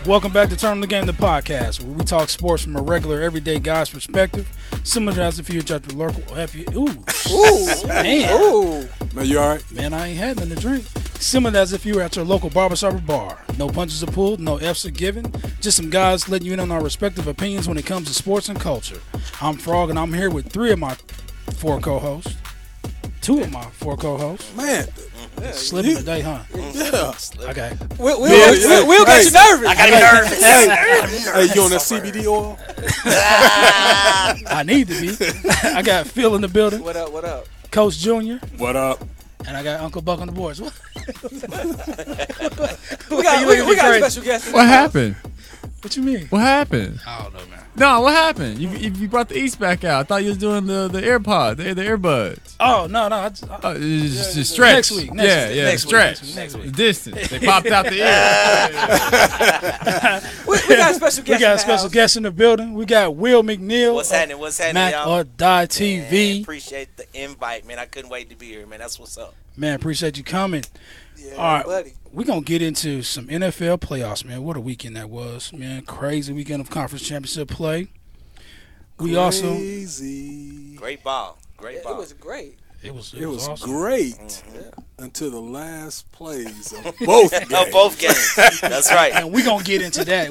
Welcome back to Turn the Game, the podcast, where we talk sports from a regular, everyday guy's perspective, similar as if you were at the local. Man. Ooh. Man, you all right? Man, I ain't had nothing to drink. Similar as if you were at your local barbershop or bar. No punches are pulled, no F's are given. Just some guys letting you in on our respective opinions when it comes to sports and culture. I'm Frogg, and I'm here with three of my four co-hosts. Two of my four co-hosts. Man. Slipping today, huh? Yeah. Okay. Will got you nervous. I got nervous. Hey, you on that CBD oil? I need to be. I got Phil in the building. What up? Coach Junior. What up? And I got Uncle Buck on the boards. We got a special guest. What happened? What you mean? What happened? I don't know, man. No, what happened? You brought the East back out. I thought you was doing the AirPod, the earbuds. Oh, no. It's just stretch. Next week. Stretch. Next week. Distance. They popped out the ear. We got a special guest. We got a special guest in the building. We got Will McNeal. What's happening, Mac y'all? or Die TV. Man, appreciate the invite, man. I couldn't wait to be here, man. That's what's up. Man, appreciate you coming. Yeah, all right, buddy. We're going to get into some NFL playoffs, man. What a weekend that was, man. Crazy weekend of conference championship play. Great ball. It was great. It was awesome. awesome. Great until the last plays of both games. Of both games. That's right. And we're going to get into that.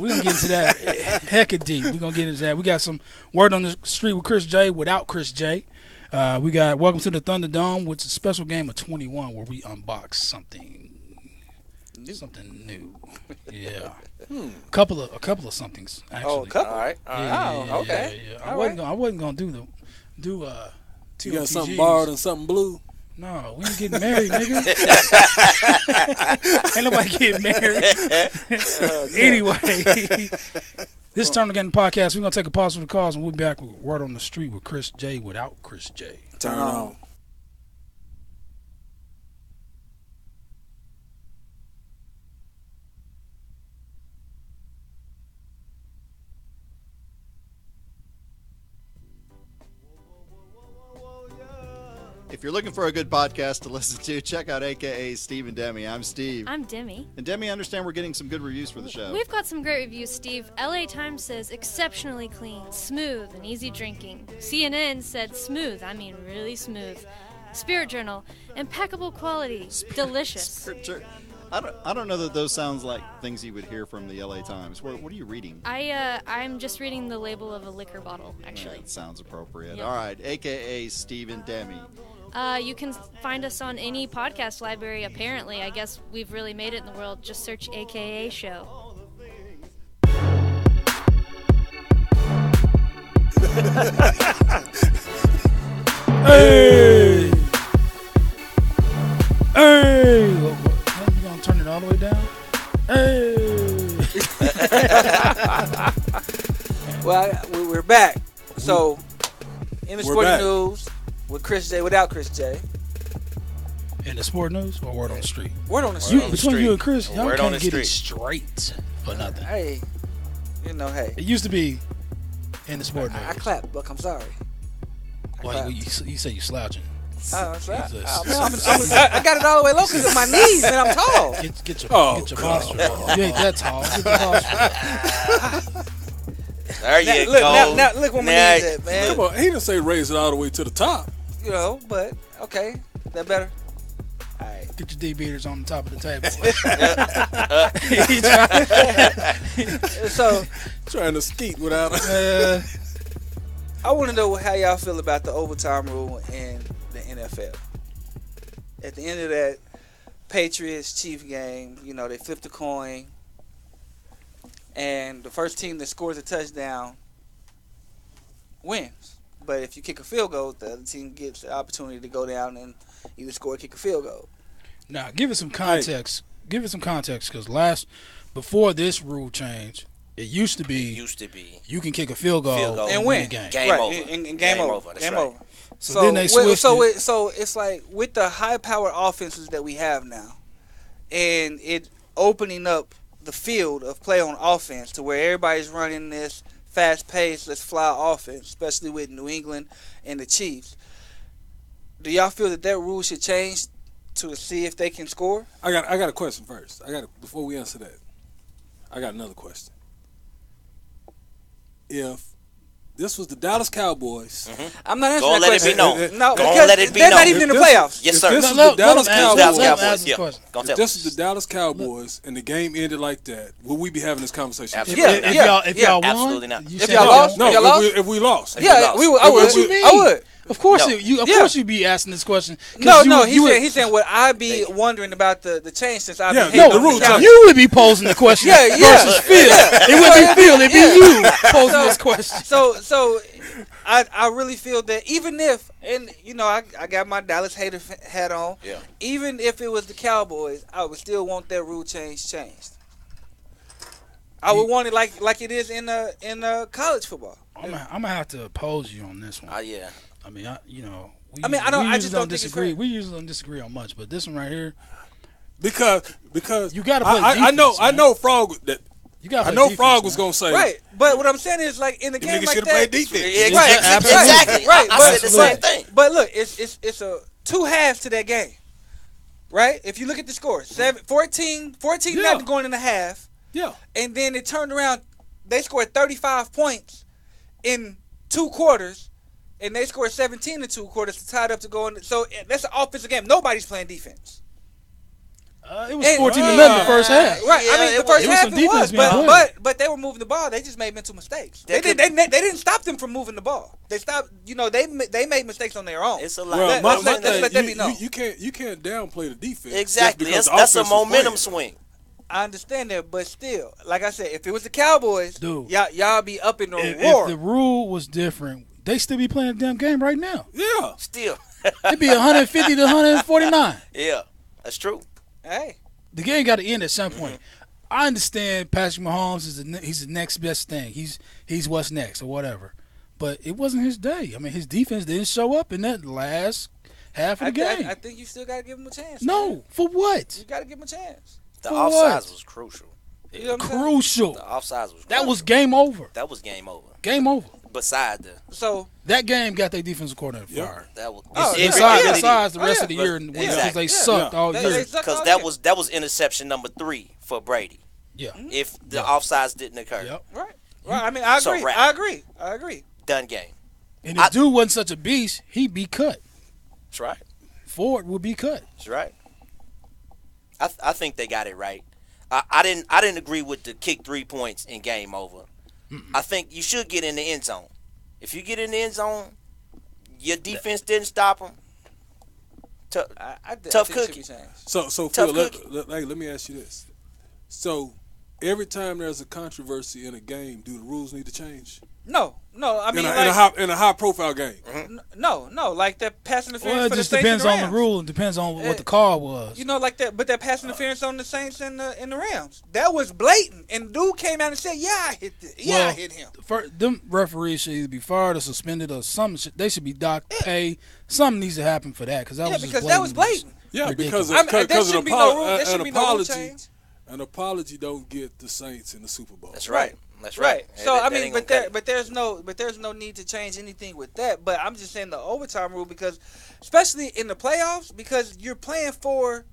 Heck of deep. We're going to get into that. We got some word on the street with Chris J without Chris J. We got Welcome to the Thunderdome, which is a special game of 21 where we unbox something new. Yeah. A couple of somethings, actually. Oh, a couple. All right. Okay. Yeah. I wasn't gonna do You got TOTGs. something borrowed and something blue? No, we ain't getting married, nigga. Ain't nobody getting married. Anyway, this Turn Again podcast. We're gonna take a pause for the calls, and we'll be back with Word on the Street with Chris J without Chris J. Turn on. If you're looking for a good podcast to listen to, check out AKA Steve and Demi. I'm Steve. I'm Demi. And Demi, I understand we're getting some good reviews for the show. We've got some great reviews, Steve. LA Times says exceptionally clean, smooth, and easy drinking. CNN said smooth, I mean really smooth. Spirit Journal, impeccable quality, delicious. I don't know that those sounds like things you would hear from the LA Times. What are you reading? I'm just reading the label of a liquor bottle, actually. Yeah, it sounds appropriate. Yep. All right, AKA Steve and Demi. You can find us on any podcast library, apparently. I guess we've really made it in the world. Just search AKA Show. Hey! You gonna turn it all the way down? Hey! Well, we're back. So, in the We're sporting back. news with Chris J without Chris J. In the sport news or Word on the Street? Word on the street. Between you and Chris, y'all Word on can't the get it street. straight for nothing. Hey, hey. It used to be in the sport news. I clapped, Buck. I'm sorry. Well, you say you slouching. I'm sorry. Jesus. I got it all the way low because of my knees, man. I'm tall. Get your God. posture up. You ain't that tall. Get your posture up. There you Look, go. now look where my knees at, man. Come on, he didn't say raise it all the way to the top. But okay, that better. All right. Get your D beaters on the top of the table. So Trying to skeet without I want to know how y'all feel about the overtime rule in the NFL. At the end of that Patriots-Chiefs game, they flipped the coin, and the first team that scores a touchdown wins. But if you kick a field goal, the other team gets the opportunity to go down and either score or kick a field goal. Now, give it some context. Because before this rule change, it used to be you can kick a field goal and win a game. Game over. And game over. That's Game right. over. So then they switched it. So it's like with the high-powered offenses that we have now, and it opening up the field of play on offense to where everybody's running this fast-paced, let's fly offense, especially with New England and the Chiefs. Do y'all feel that rule should change to see if they can score? I got a question first. Before we answer that. I got another question. If this was the Dallas Cowboys, I'm not Go answering and that let it question. be known. No, Go and because let it be they're not known. even in the If this- playoffs. Yes, if sir. this is Let- the Dallas let him answer. Cowboys, Let him Cowboys. ask the Yeah. question. Go if tell this is the Dallas Cowboys and the game ended like that, will we be having this conversation? Absolutely. If y'all won, Absolutely not. you If said y'all lost? No, If y'all lost? if we lost. Yeah, lost. we would. I would. What you mean? I would. Of course, No. you'd be asking this question. 'Cause No, you no. would- you would- He's saying would I be wondering about the change since I've Yeah, been hating no, on the rule Cowboys? change. You would be posing the question versus Phil. It wouldn't be Phil. It'd be you posing this question. So I really feel that even if, and you know, I got my Dallas hater hat on. Yeah. Even if it was the Cowboys, I would still want that rule changed. I would want it like it is in college football. I'm gonna have to oppose you on this one. Yeah. I mean, we I just don't think it's disagree. fair. We usually don't disagree on much, but this one right here, Because you gotta play I defense, know man. Frogg that you got. I know Frogg was gonna say Right, but what I'm saying is like in a the game nigga like should have that. played defense. Exactly. Right. I said the same thing. But look, it's a two halves to that game, right? If you look at the score, 14 Yeah. nothing going in the half, Yeah. and then it turned around. They scored 35 points in 2 quarters, and they scored 17 in 2 quarters to tie it up to go in. So that's an offensive game. Nobody's playing defense. It was And- 14-11 the first half. Right. Yeah, I mean, it the first was half some it was, defense being played. but they were moving the ball. They just made mental mistakes. They That didn't stop them from moving the ball. They stopped. You know, they made mistakes on their own. It's a lot. Well, Let- my let's let that thing, be known. you can't downplay the defense. just Exactly. because That's the a offense was momentum playing. swing. I understand that, but still, like I said, if it was the Cowboys, Dude. y'all be up in the If roar. the rule was different, they still be playing the damn game right now. Yeah. Still. It'd be 150 to 149. Yeah. That's true. Hey, The game got to end at some point. I understand Patrick Mahomes he's the next best thing. He's what's next or whatever. But it wasn't his day. I mean, his defense didn't show up in that last half of the game. I think you still got to give him a chance. No, man. for what? You got to give him a chance. The For offsides what? was crucial. You know what I'm saying? Crucial. The offsides was That crucial. was game over. That was game over. Game over. Beside the So That game got their defensive coordinator Yep. fired. that was Oh, it besides- really Besides the Oh, rest yeah. of the year, because Exactly. they sucked Yeah. all They- year. they sucked because all that year. was interception number 3 for Brady. Yeah. If the offsides didn't occur, Yep. right. I mean, I So agree. rap. I agree. done game. And if dude wasn't such a beast, he'd be cut. That's right. Ford would be cut. That's right. I think they got it right. I didn't agree with the kick 3 points in game over. I think you should get in the end zone. If you get in the end zone, your defense didn't stop them. I Tough think it should cookie. be changed. So Tough Phil, let me ask you this. So every time there's a controversy in a game, do the rules need to change? No. I mean, in a high profile game. no. Like that pass interference Well, it for the just Saints depends and on the Rams. rule. It depends on what the call was. You know, like that, but that pass interference on the Saints and the Rams, that was blatant. And dude came out and said, "Yeah, I hit I hit him." Them referees should either be fired or suspended or something. They should be docked, pay. Something needs to happen for that because that was just because that was blatant. Yeah, Ridiculous. because there an should be no rule. There an should be no rule apology. change. An apology don't get the Saints in the Super Bowl. That's right. That's right. So That I mean, ain't gonna cut it. but there's no need to change anything with that. But I'm just saying the overtime rule because, especially in the playoffs, because you're playing for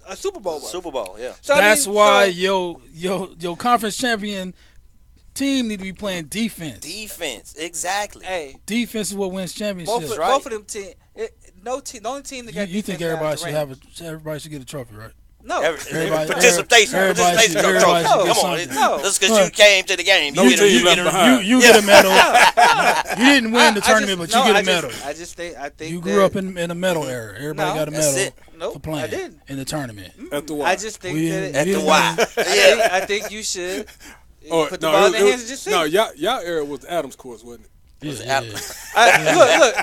a Super Bowl. Super Bowl, yeah. So, That's why your conference champion team need to be playing defense. Defense, exactly. Hey, Defense is what wins championships. both of them team. The only team that got You think defense now everybody is the should Rams. everybody should get a trophy, right? No. Everybody- Participation. everybody Participation. should- No everybody trophy. should get Come on. something. No. Just because you came to the game. No You get a, team you left get a, behind. You get a medal. You didn't win the I tournament, just- but you no, get a medal. I just think You grew up in a medal era. Everybody No, got a that's medal it. Nope, for playing I didn't. in the tournament. At the Y. I just think We that didn't- at the didn't Y. Yeah. I think you should Or, put the ball in their hands and just see. no, y'all era was Adams course, wasn't it? Yeah, Look.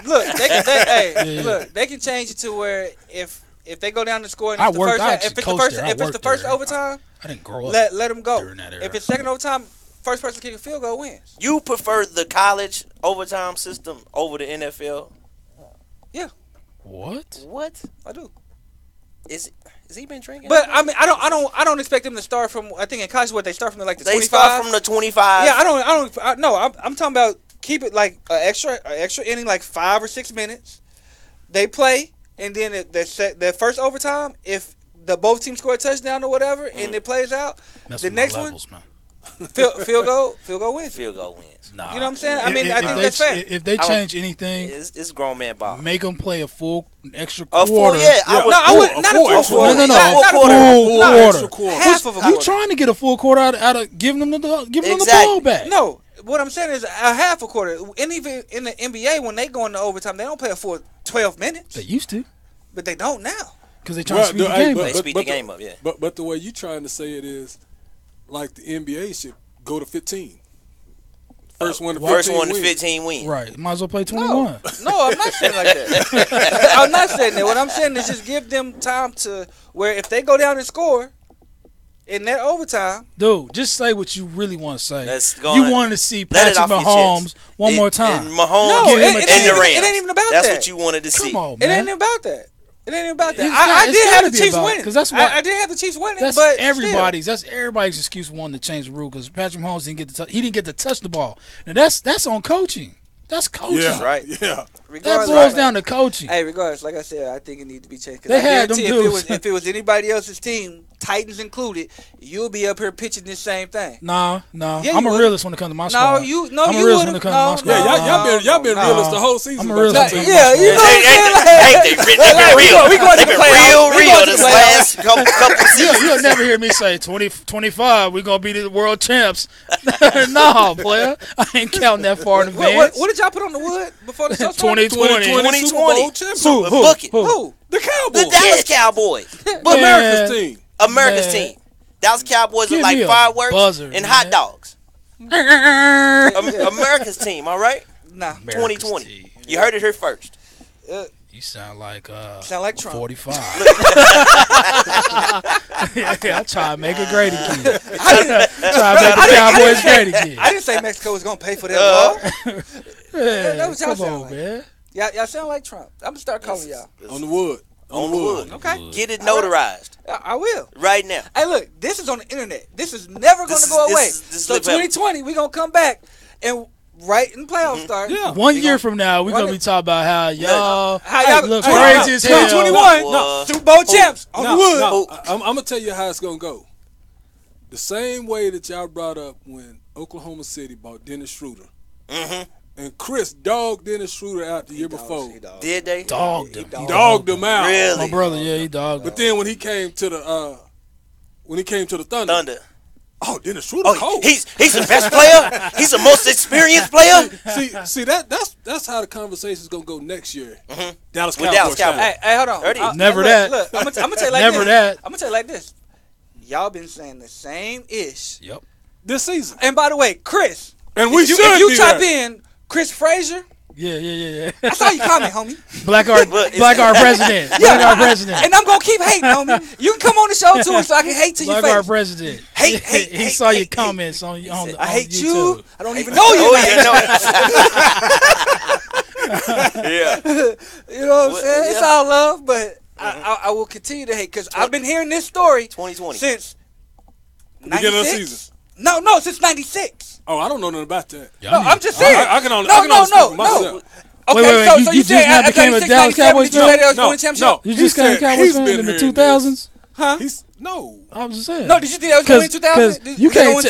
Yeah. Look. They can change it to where if they go down the score and I it's the worked- first, I if actually it's the coached first, there. I if it's the worked first there. overtime, I didn't grow up. let them go. during that era. If it's second overtime, first person kick a field goal wins. You prefer the college overtime system over the NFL? What? What? I do. Is he been drinking? But I mean, I don't expect them to start from. I think in college, what they start from like the they 25. start from the 25. Yeah, I'm talking about keep it like an extra inning, like 5 or 6 minutes. They play, and then that first overtime, if both teams score a touchdown or whatever, and it plays out. That's The what my next levels, one, man. field goal wins. Field goal wins. Nah. You know what I'm saying? I mean, I think they, that's fair. If they change anything, It's grown man ball. make them play a full extra A quarter. full, yeah. I would not a full quarter. No, Not a full quarter. quarter. Half of a You quarter. trying to get a full quarter out of giving them the Exactly. ball back? No, what I'm saying is a half a quarter. And even in the NBA, when they go into overtime, they don't play a full 12 minutes, They used to but they don't now. because they trying to speed the game They up. speed the game up, yeah. But the way you trying to say it is, like the NBA should go to 15. First one to 15 First one to wins. 15 win. Right, might as well play 21. No, I'm not saying like that. I'm not saying that. What I'm saying is just give them time to where if they go down and score in that overtime. Dude, just say what you really want to say. Let's go You on. want to see Let it Patrick off your Mahomes chest. one more time. And Mahomes No, Give him it a ain't and the even- Rams. it ain't even about That's that. what you wanted to see. Come on, It man. ain't even about that. It ain't about that. It's I it's did gotta have the be Chiefs about it, winning. 'cause that's what- I did have the Chiefs winning. That's but everybody's excuse for wanting to change the rule because Patrick Mahomes he didn't get to touch the ball. Now that's on coaching. That's coaching. Yeah, Right. Yeah. That regardless, boils down to coaching. Hey, regardless, like I said, I think it needs to be changed. 'Cause They I had them guarantee dudes. if it was anybody else's team, Titans included, you'll be up here pitching this same thing. Nah. Yeah, I'm you a would. realist when it comes to my No, squad. I'm I'm a you realist when would've- it comes to my no, squad. Yeah, y'all been no. realist the whole season. I'm a by the realist time when it you- comes to my you know squad. what I'm saying? They've been real. we going to They've the been playoffs. We real going to this the playoffs. last couple seasons. You'll never hear me say 2025. We're gonna be the world champs. No, player. I ain't counting that far in advance. What did y'all put on the wood before the show started? 2020. 2020 Super Bowl champions. Who? Book it. Who? The The Cowboys. Dallas Cowboys. But America's team. America's Man. team. Dallas Cowboys Give are like me a fireworks buzzer, and man. hot dogs. America's America's team, all right? Nah. 2020. team. You heard it here first. You sound like Sound like Trump. 45. I try to make a great again. Try to make the Cowboys great again. I didn't say Mexico was going to pay for that wall. Yeah, that was y'all come sound on, like. man. Y'all sound like Trump. I'm going to start calling y'all. On the wood. On the wood. Okay. Get it notarized I will. right now. Hey, look, this is on the internet. This is never going This to is- go this away. is- this is So live forever. 2020, we're going to come back and right in playoffs start. Yeah. One year from now, we're going to be talking about how y'all look crazy as hell. 2021, No. Super Bowl champs on the Now, wood. now, I'm going to tell you how it's going to go. The same way that y'all brought up when Oklahoma City bought Dennis Schroeder. Mm-hmm. And Chris dogged Dennis Schroeder out the year before. Did they? Dogged him. He Dogged him out. Really? My brother, yeah, he dogged him. But then when he came to the Thunder, Thunder. oh, Dennis Schroeder Oh, cold. he's the best player. He's the most experienced player. See that's how the conversation's gonna go next year. Dallas With Cowboys. Dallas time. Cowboys. Hey, hold on. Heard it. Never look, that. Look, I'm gonna tell you like Never this. that. I'm gonna tell you like this. Y'all been saying the same ish. Yep. This season, And by the way, Chris, and we if you should type be in Chris Frazier, Yeah. that's how you comment, homie. Black art president. Yeah. Black art president. And I'm gonna keep hating, homie. You can come on the show too, so I can hate to your Black art face. president. Hate, He saw your comments on I on hate YouTube. you. I don't even know you. Oh, man. yeah, no. Yeah. You know what I'm saying? It's Yeah. all love, but I will continue to hate because I've been hearing this story 2020. since beginning of the 96? season. No, since 96. Oh, I don't know nothing about that. Y'all No, need- I'm just saying. I can only speak for myself. Okay, Wait, so you you just said now at became a 96, Dallas 97, Cowboys did you fan? say they was No, going to championship? no. You He just became a said Cowboys he's fan been in the hearing 2000s? Huh? No. I was just saying. No, did you think that was going in 2000? Because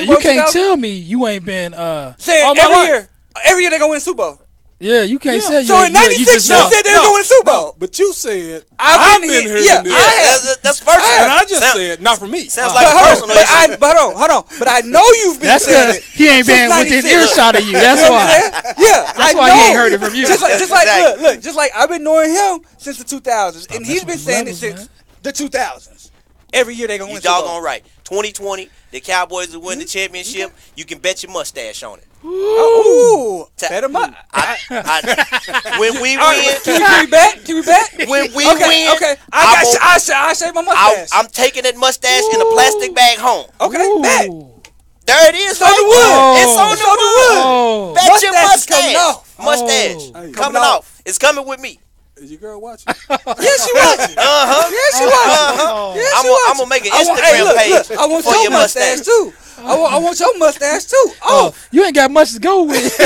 you can't tell me you ain't been Saying all my every life. year. Every year they go win Super Bowl. Yeah, you can't say So in 96, you said they were going to Super Bowl. But you said I've I've been been here- hearing yeah, this. I have. That's personal. And I just said not for me. Sounds But like a hold personal issue. on, hold on. But I know you've been That's saying because it. he ain't been Since within 96. earshot of you. That's You know what why. I'm saying? Yeah, That's I why know. he ain't heard it from you. Just like Exactly. look, just like I've been knowing him since the 2000s, and he's been saying it levels, since man. the 2000s. Every year they gonna You win Super Bowl. doggone right. 2020, the Cowboys will win the championship. You can bet your mustache on it. Ooh, better much. When we All right, win, can we bet? Can we bet? when we Okay, win, okay. I shave my I mustache. I'm taking that mustache in a plastic bag home. Okay, bet. Ooh. There it is. It's on the wood. It's on the wood. Oh. Bet your Mustache coming mustache. off. Mustache Oh. Hey, coming off. It's coming with me. Is your girl watching? Yeah, she watching. Uh-huh. Yeah, she watching. Oh. Yeah, I'm she gonna watching. make an I want- Instagram hey, look, page look, I want for your your mustache mustache. too. I want your mustache too. Oh, you ain't got much to go with.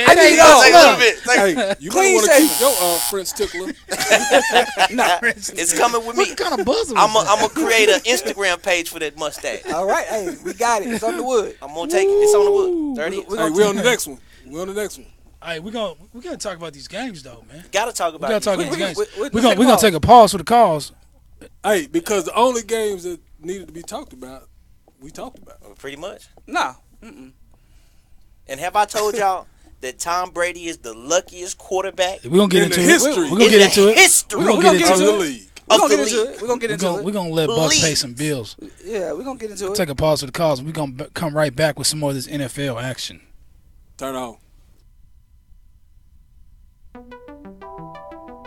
it ain't yo, no Take a little slug. bit. Hey, you might Clean want to shaven. keep your French tickler. It's coming with me. What kind of buzzer? I'm gonna create an Instagram page for that mustache. All right, hey, we got it. It's on the wood. I'm gonna take it. It's on the wood. 30. Hey, we on the next one. We on the next one. All right, we gotta talk about these games though, man. Gotta talk We about gotta talk it. about these games. we We're take gonna a take a pause for the calls. Hey, because the only games that needed to be talked about, we talked about. Pretty much. No. And have I told y'all that Tom Brady is the luckiest quarterback We're gonna get In the into it. history. We're gonna in get the into it. history We're gonna We're get gonna into Of it. the league. We're of gonna the get into league. it. We're gonna get into We're it. gonna let Bucks pay Please. some bills. Yeah, we're gonna get into it. Take a pause for the calls. We're gonna come right back with some more of this NFL action. Turn on.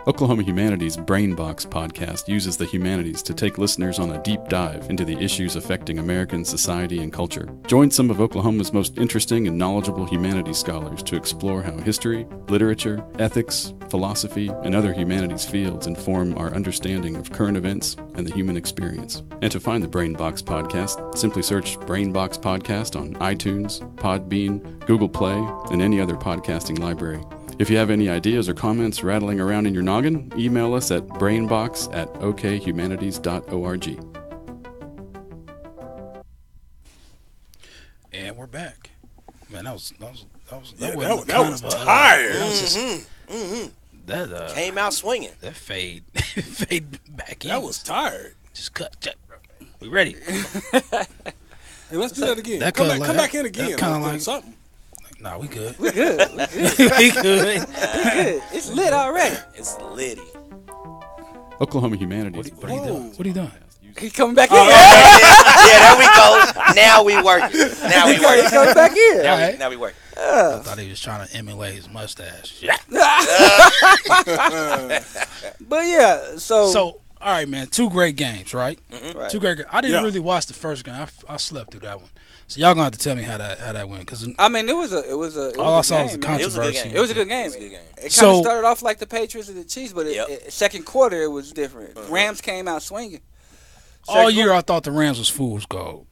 Oklahoma Humanities Brain Box podcast uses the humanities to take listeners on a deep dive into the issues affecting American society and culture. Join some of Oklahoma's most interesting and knowledgeable humanities scholars to explore how history, literature, ethics, philosophy, and other humanities fields inform our understanding of current events and the human experience. And to find the Brain Box podcast, simply search Brain Box Podcast on iTunes, Podbean, Google Play, and any other podcasting library. If you have any ideas or comments rattling around in your noggin, email us at brainbox@okhumanities.org. And we're back. Man, that was That wasn't was kind of tired. that was just that Came out swinging. that fade fade back in. That was tired. just cut. We ready? Hey, let's do that again. That Come kinda back, like- come back in that again. kinda Let's do like- something. Nah, we good. We good. we good. Good. It's lit already. It's litty. Oklahoma Humanities. What are you doing? What are you doing? He coming back in. Yeah, there we go. Now we working. Now we He working. coming back in. Now Alright. we, now we working. I thought he was trying to emulate his mustache. Yeah. But yeah, So, all right, man. 2 great games, right? Right. 2 great. I didn't Yeah. really watch the first game. I slept through that one. So y'all gonna have to tell me how that went, because I mean, it was a all I good saw was game, the man. It was a good controversy. game. It was a good game. It was a good game. It kind So- of started off like the Patriots and the Chiefs, but Yep. second quarter it was different. Rams came out swinging. All Second year I thought the Rams was fool's gold,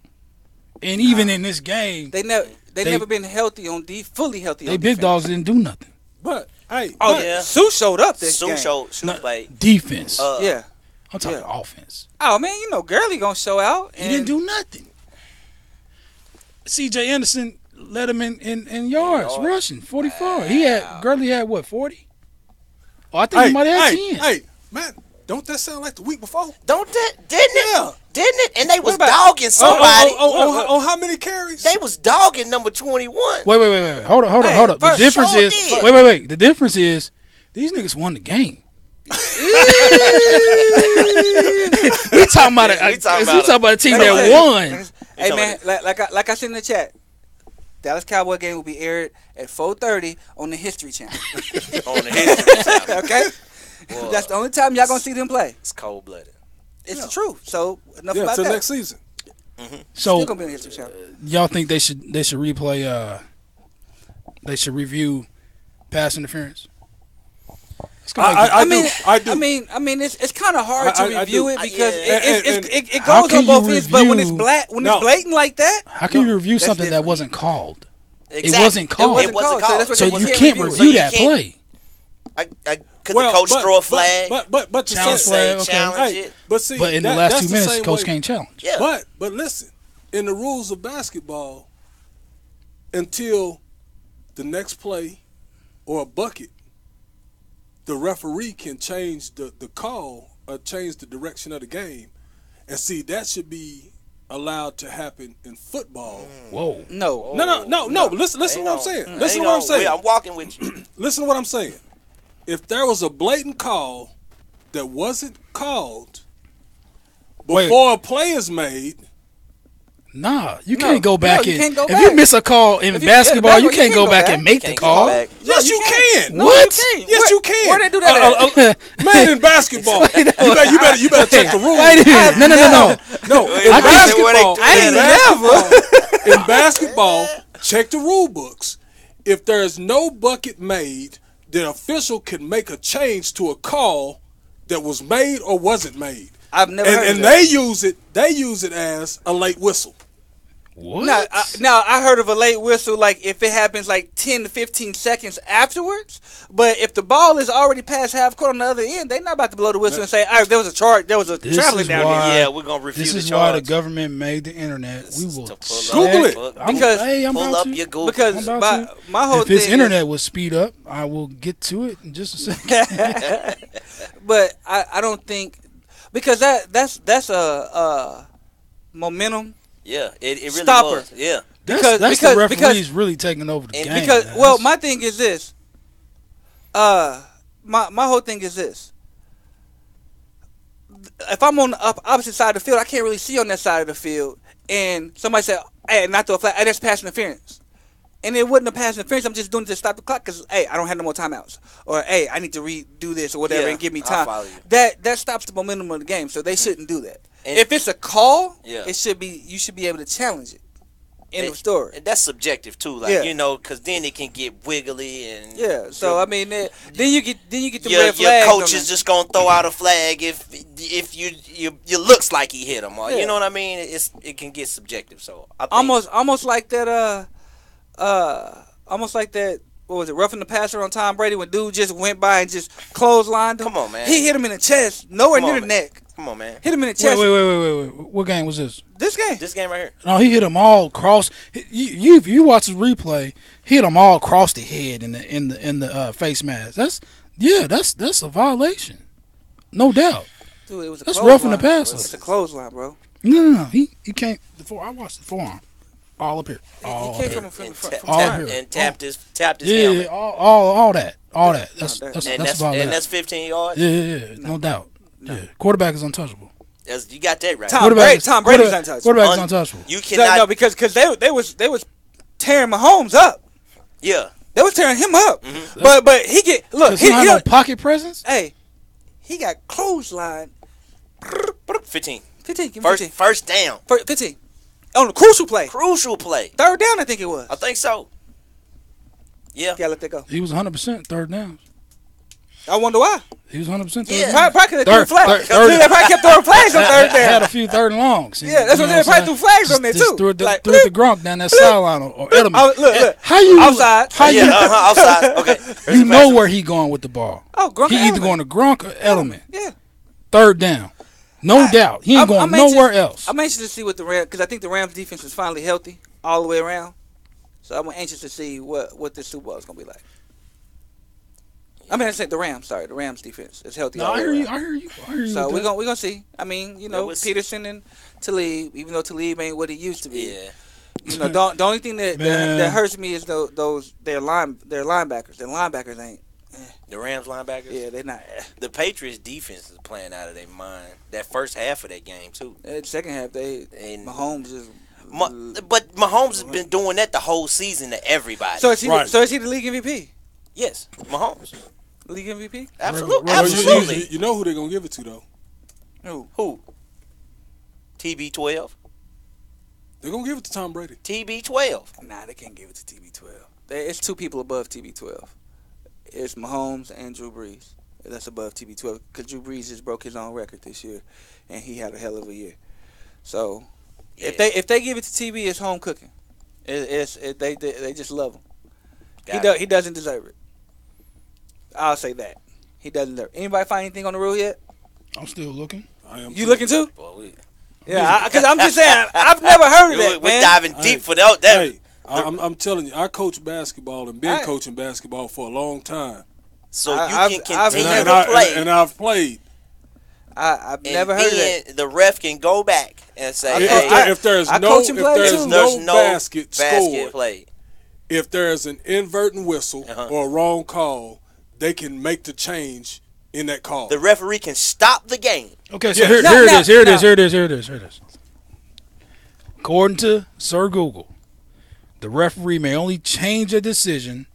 and even in this game, They never been healthy fully healthy. they on big defense. dogs didn't do nothing. But, hey, Oh but- yeah, Sue showed up this Sue game. showed played. Defense. Yeah. I'm talking yeah. offense. Oh man, you know Gurley gonna show out. He didn't do nothing. C.J. Anderson led him in yards rushing 44. Gurley had what 40? Oh, I think he might have had 10. Hey, man, don't that sound like the week before? Don't that? Didn't it? Yeah. Didn't it? And they was about- dogging somebody. On how many carries? They was dogging number 21. Wait. Hold up. The first difference sure is did. wait. The difference is these niggas won the game. we talking about We talking a team Hey, that hey, won. Hey man, like I said in the chat, Dallas Cowboy game will be aired at 4:30 on the History Channel. On the history channel. Okay, Boy, that's the only time y'all gonna see them play. it's cold blooded. It's the truth. So enough Yeah, about till that. next season. So Still gonna be on the History Channel. y'all think they should replay? They should review pass interference. It's kinda like I do. I mean, it's kind of hard to I review do. it because And- it How goes can on both you ends. But when it's review- it's blatant like that, how can you review that's something that different. wasn't called? Exactly. wasn't called. It wasn't called. So that's what So they you can't can't review it. review you that can't- play. Could the coach throw a flag? But to Challenge say, flag, okay. challenge hey, it? but see, But in the that- last that's 2 minutes, same coach way- can't challenge. Yeah. But listen, in the rules of basketball, until the next play or a bucket, the referee can change the call or change the direction of the game. And see, that should be allowed to happen in football. Whoa. No. No. Listen to what I'm saying. Listen to what I'm saying. I'm walking with you. Listen to what I'm saying. If there was a blatant call that wasn't called before a play is made, Nah, you can't go back you and can't go if back. you miss a call in If you- basketball, yeah, you can't go back back. and make the Can't go call. back. yes, you can. No, What? you can't. Yes, you can. Where they do that at? Man, in basketball, you better check the rules. Wait a minute. No. No, in I basketball, can't- in basketball, check the rule books. If there's no bucket made, the official can make a change to a call that was made or wasn't made. I've never heard of And that. they use it as a late whistle. What? Now, I heard of a late whistle, like if it happens like 10 to 15 seconds afterwards. But if the ball is already past half court on the other end, they're not about to blow the whistle and say, all right, there was a charge, there was a traveling down here. Yeah, we're going to refuse This the is why the charge. government made the internet. We will Google it. I'm Pull about up to. your Google. Because I'm about my whole If this thing internet would speed up, I will get to it in just a second. but I don't think, because that's a momentum. Yeah, it really Stopper. was. Yeah. That's the referees really taking over the game. Because man. well, my thing is this. My whole thing is this. If I'm on the opposite side of the field, I can't really see on that side of the field, and somebody said, "Hey, not throw a flag. Hey, that's pass interference." And it wasn't a pass interference. I'm just doing it to stop the clock because, hey, I don't have no more timeouts. Or, hey, I need to redo this or whatever and give me time. follow you. That stops the momentum of the game, so they shouldn't do that. And if it's a call, Yeah. it should be. You should be able to challenge it. End of story. And that's subjective too, like Yeah. because then it can get wiggly and Yeah. So I mean, then you get the your red flags. coach is just gonna throw out a flag if you looks like he hit him, or you know what I mean. It can get subjective. So I think almost like that. Almost like that. What was it? Roughing the passer on Tom Brady when dude just went by and just clotheslined him. Come on, man. He hit him in the chest, nowhere Come on, near the man. neck. Come on, man. Hit him in the chest. Wait. What game was this? This game. This game right here. No, he hit them all across. You watch the replay. He hit them all across the head in the face mask. That's a violation, no doubt. Dude, it was a That's clothesline. roughing the passer. It's a clothesline, bro. No. He can't. I watched the forearm. All up here. He came from all here. And tapped his Yeah, helmet. all that. That's And a that's violation. 15 yards. Yeah, no doubt. Yeah, quarterback is untouchable. You got that right. Tom Brady's untouchable. Quarterback is untouchable. You cannot. No, because they was tearing Mahomes up. Yeah. They was tearing him up. Mm-hmm. But he get look. He don't have no pocket presence. Hey, he got clothesline. 15. 15. Give me 15. First down. 15. On a crucial play. Crucial play. Third down, I think it was. I think so. Yeah. Yeah, let that go. He was 100% third downs. I wonder why. He was 100% third Yeah. downs. Probably because they threw flags. third- They probably kept throwing flags on third Had down. a few third and longs. Yeah, that's what they probably threw flags on there Just too. threw it to Like, Gronk down that sideline or Edelman. Look. How you Outside. How you Outside. Okay. you know where he going with the ball? Oh, Gronk. He and either Edelman. going to Gronk or Edelman. Yeah. Third down, no doubt. He ain't going I'm anxious- nowhere else. I'm anxious to see what the Rams, because I think the Rams defense is finally healthy all the way around. So I'm anxious to see what this Super Bowl is gonna be like. I mean, I said the Rams. Sorry, the Rams defense is healthy. No, all I the hear way you. around. I hear you. I hear you. So with we're that. gonna see. I mean, we'll see. Peterson and Talib, even though Talib ain't what he used to be. Yeah. You know, the only thing that Man. hurts me is their linebackers. Their linebackers ain't. The Rams linebackers. Yeah, they're not. The Patriots defense is playing out of their mind. That first half of that game too. The second half, And Mahomes is. but Mahomes has been doing that the whole season to everybody. So is he? Right. So is he the league MVP? yes, Mahomes. League MVP? Absolutely. Right. Absolutely. You know who they're gonna give it to though? Who? TB12. They're gonna give it to Tom Brady. TB12. Nah, they can't give it to TB12. It's two people above TB12. It's Mahomes and Drew Brees. That's above TB12 because Drew Brees just broke his own record this year, and he had a hell of a year. So if they give it to TB, it's home cooking. They just love him. He doesn't deserve it. I'll say that he doesn't deserve it. Anybody find anything on the rule yet? I'm still looking. I am. You looking too? Boy, Yeah, because I'm just saying I've never heard of that, we're man. diving deep for that. Hey, I'm telling you, I coach basketball and been coaching basketball for a long time. So I've you can continue never to play. And I've played. I've And never heard of that. then the ref can go back and say, If there's I no coach and play too. basket scored, played. if there's an inverting whistle Uh-huh. or a wrong call, they can make the change in that call. The referee can stop the game. Okay, so Yeah. here it Now- is. Here it is. According to Sir Google, the referee may only change a decision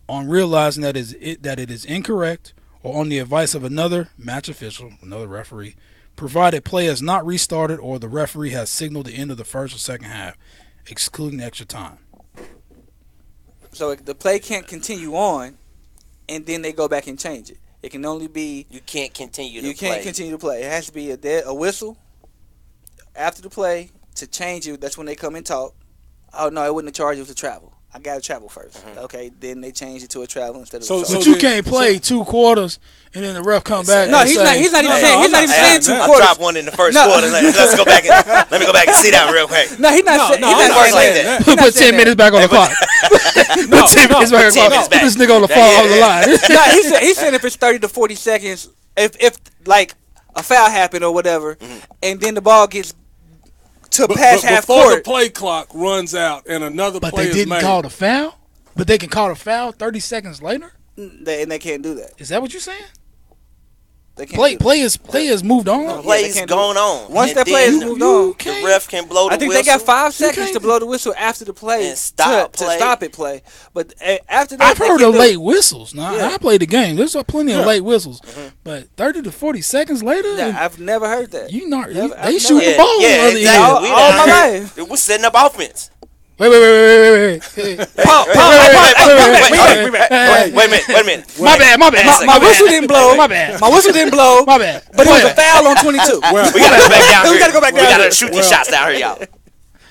on realizing that it is incorrect or on the advice of another match official, another referee, provided play is not restarted or the referee has signaled the end of the first or second half, excluding extra time. So the play can't continue on, and then they go back and change it. It can only be You can't continue to you play. can't continue to play. It has to be a whistle after the play to change it. That's when they come and talk, Oh no, it wouldn't have charged you to travel. I got to travel first. Okay, then they changed it to a travel instead of. But you can't play 2 quarters and then the ref come back. No, he's not even saying 2 I quarters. dropped one in the first quarter. Let's go back. Let me go back and sit down real quick. No, he's not saying that. Put 10 minutes back on the clock. Put 10 minutes back on the clock. Put this nigga on the fall of the line. No, he's saying if it's 30 to 40 seconds, if like a foul happened or whatever, and then the ball gets to past half before court. the play clock runs out and another play is made. But they didn't call the foul? But they can call the foul 30 seconds later? And they can't do that. Is that what you're saying? They can't play has moved on. Play's going on. Once that play has moved on, the ref can blow the whistle. I think they got 5 seconds to blow the whistle after the play and stop it play. But after that, I've heard of late whistles. Now, I played the game. There's plenty of late whistles. But 30 to 40 seconds later? Yeah, I've never heard that. They shoot the ball. Yeah, exactly. All my life. We're setting up offense. Wait a minute. My bad. My whistle didn't blow. My bad. My whistle didn't blow. My bad. But it was a foul on 22. We gotta go back down here. We gotta shoot these shots down here, y'all.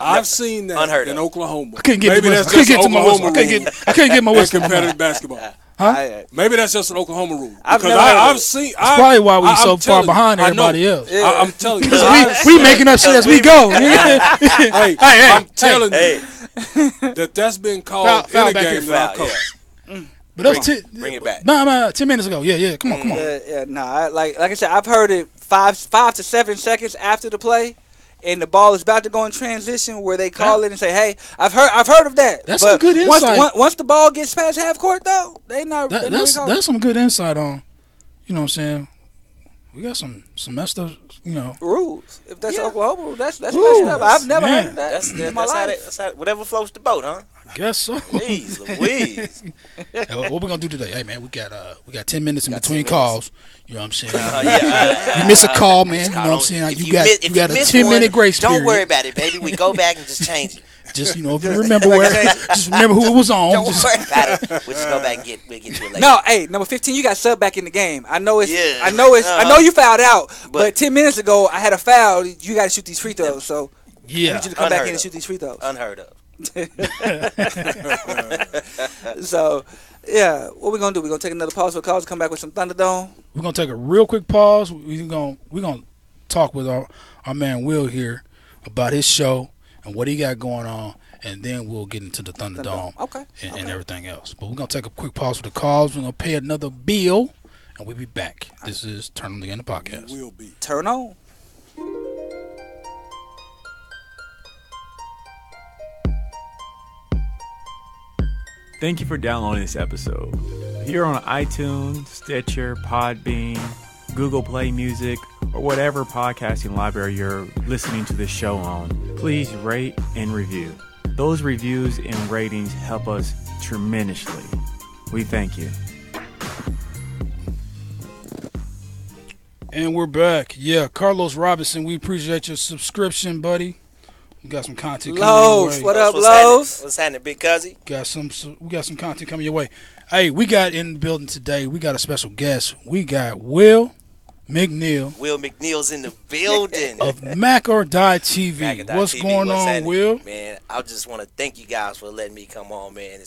I've seen that Unheard in of. Oklahoma. I couldn't get Maybe that's I couldn't just get to my whistle. Oklahoma rule. I couldn't get my in whistle. competitive basketball. Huh? Maybe that's just an Oklahoma rule. I've Because never heard of I've it. seen. That's probably why we so far behind everybody else. I'm telling you. We making up shit as we go. Hey, I'm telling you that's been called Foul in a back game here. that I Foul, coached. But that was Bring it back. Nah, 10 minutes ago. Yeah. Come on. Like I said, I've heard it 5 to 7 seconds after the play, and the ball is about to go in transition where they call it and say, "Hey, I've heard of that." That's some good insight. Once the ball gets past half court, though, they not. That's some good insight on. You know what I'm saying? We got some messed up. Rules. If that's Oklahoma rule, that's messed Rules, up. I've never man. heard of that. That's how whatever floats the boat, huh? I guess so. Jeez Louise. Hey, what we gonna do today? Hey man, we got 10 minutes in between calls. You know what I'm saying? You miss a call, man. You know what I'm saying? You got a 10-minute grace period. Don't worry about it, baby. We go back and just change it. Just if you remember just remember who it was on. Don't worry about it. We'll just go back and we'll get to it later. No, hey, number 15, you got sub back in the game. I know Yeah. I know you fouled out, but 10 minutes ago I had a foul. You got to shoot these free throws. So I need you to come back in and shoot these free throws. Unheard of. So, yeah, what we gonna do? We gonna take another pause for calls. Come back with some Thunderdome. We're gonna take a real quick pause. We're gonna talk with our man Will here about his show and what he got going on, and then we'll get into the Thunderdome. And everything else. But we're gonna take a quick pause for the calls. We're gonna pay another bill, and we'll be back. This is Turn On the Game, the podcast. Will be. Turn on. Thank you for downloading this episode. If you're on iTunes, Stitcher, Podbean, Google Play Music, or whatever podcasting library you're listening to this show on, please rate and review. Those reviews and ratings help us tremendously. We thank you. And we're back. Yeah, Carlos Robinson, we appreciate your subscription, buddy. We got some content coming your way. What up, Lowe's? What's happening, big cuzzy? We got some content coming your way. Hey, we got in the building today. We got a special guest. We got Will McNeal. Will McNeal's in the building. Of Mac or Die TV. What's going on, Will? Man, I just want to thank you guys for letting me come on, man.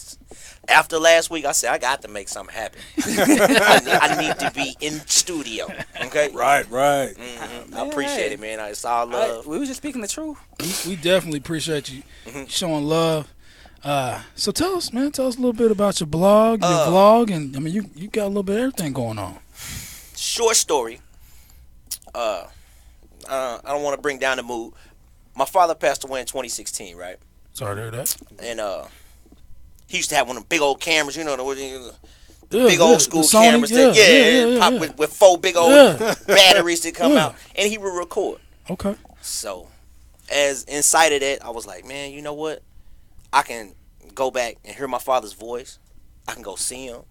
After last week, I said I got to make something happen. I need to be in studio. Okay? Right. Mm-hmm. I appreciate it, man. It's all love. We was just speaking the truth. We definitely appreciate you showing love. So tell us a little bit about your blog, your vlog, and I mean you got a little bit of everything going on. Short story. I don't want to bring down the mood. My father passed away in 2016, right? Sorry to hear that. And he used to have one of them big old cameras, the big old school cameras. Pop with 4 big old batteries that come out, and he would record. Okay. So, as inside of that, I was like, man, you know what? I can go back and hear my father's voice. I can go see him.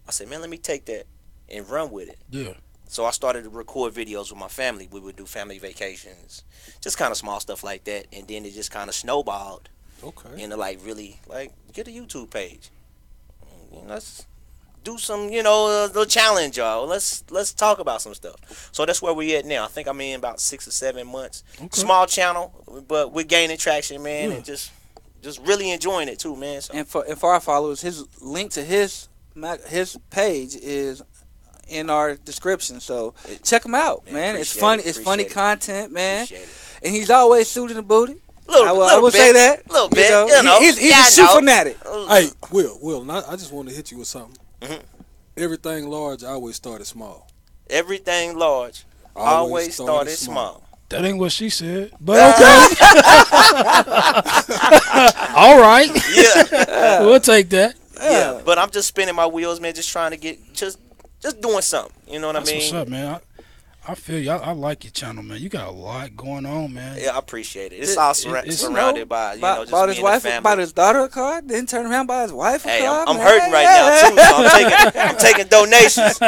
I said, man, let me take that and run with it. Yeah. So I started to record videos with my family. We would do family vacations, just kind of small stuff like that, and then it just kind of snowballed. Okay. Into really get a YouTube page. Let's do some, the challenge, y'all. Let's talk about some stuff. So that's where we at now. I think I'm in about 6 or 7 months. Okay. Small channel, but we're gaining traction, man, and just just really enjoying it too, man. So. And for our followers, his link to his page is in our description. So check him out, man. It's funny. It's funny content, man. And he's always suited and booted. I will say that. A little bit. You know. He's a shoe fanatic. Hey, Will, I just want to hit you with something. Mm-hmm. Everything large always started small. Everything large always started small. That ain't what she said, but okay. All right. Yeah. We'll take that. Yeah, but I'm just spinning my wheels, man, just trying to get, just doing something. You know what I mean? What's up, man? I feel you. I like your channel, man. You got a lot going on, man. Yeah, I appreciate it. It's all surrounded by, just bought me his and wife, the family. bought his daughter a car, then turn around buy his wife a car. I'm hurting right now, too, so I'm taking donations.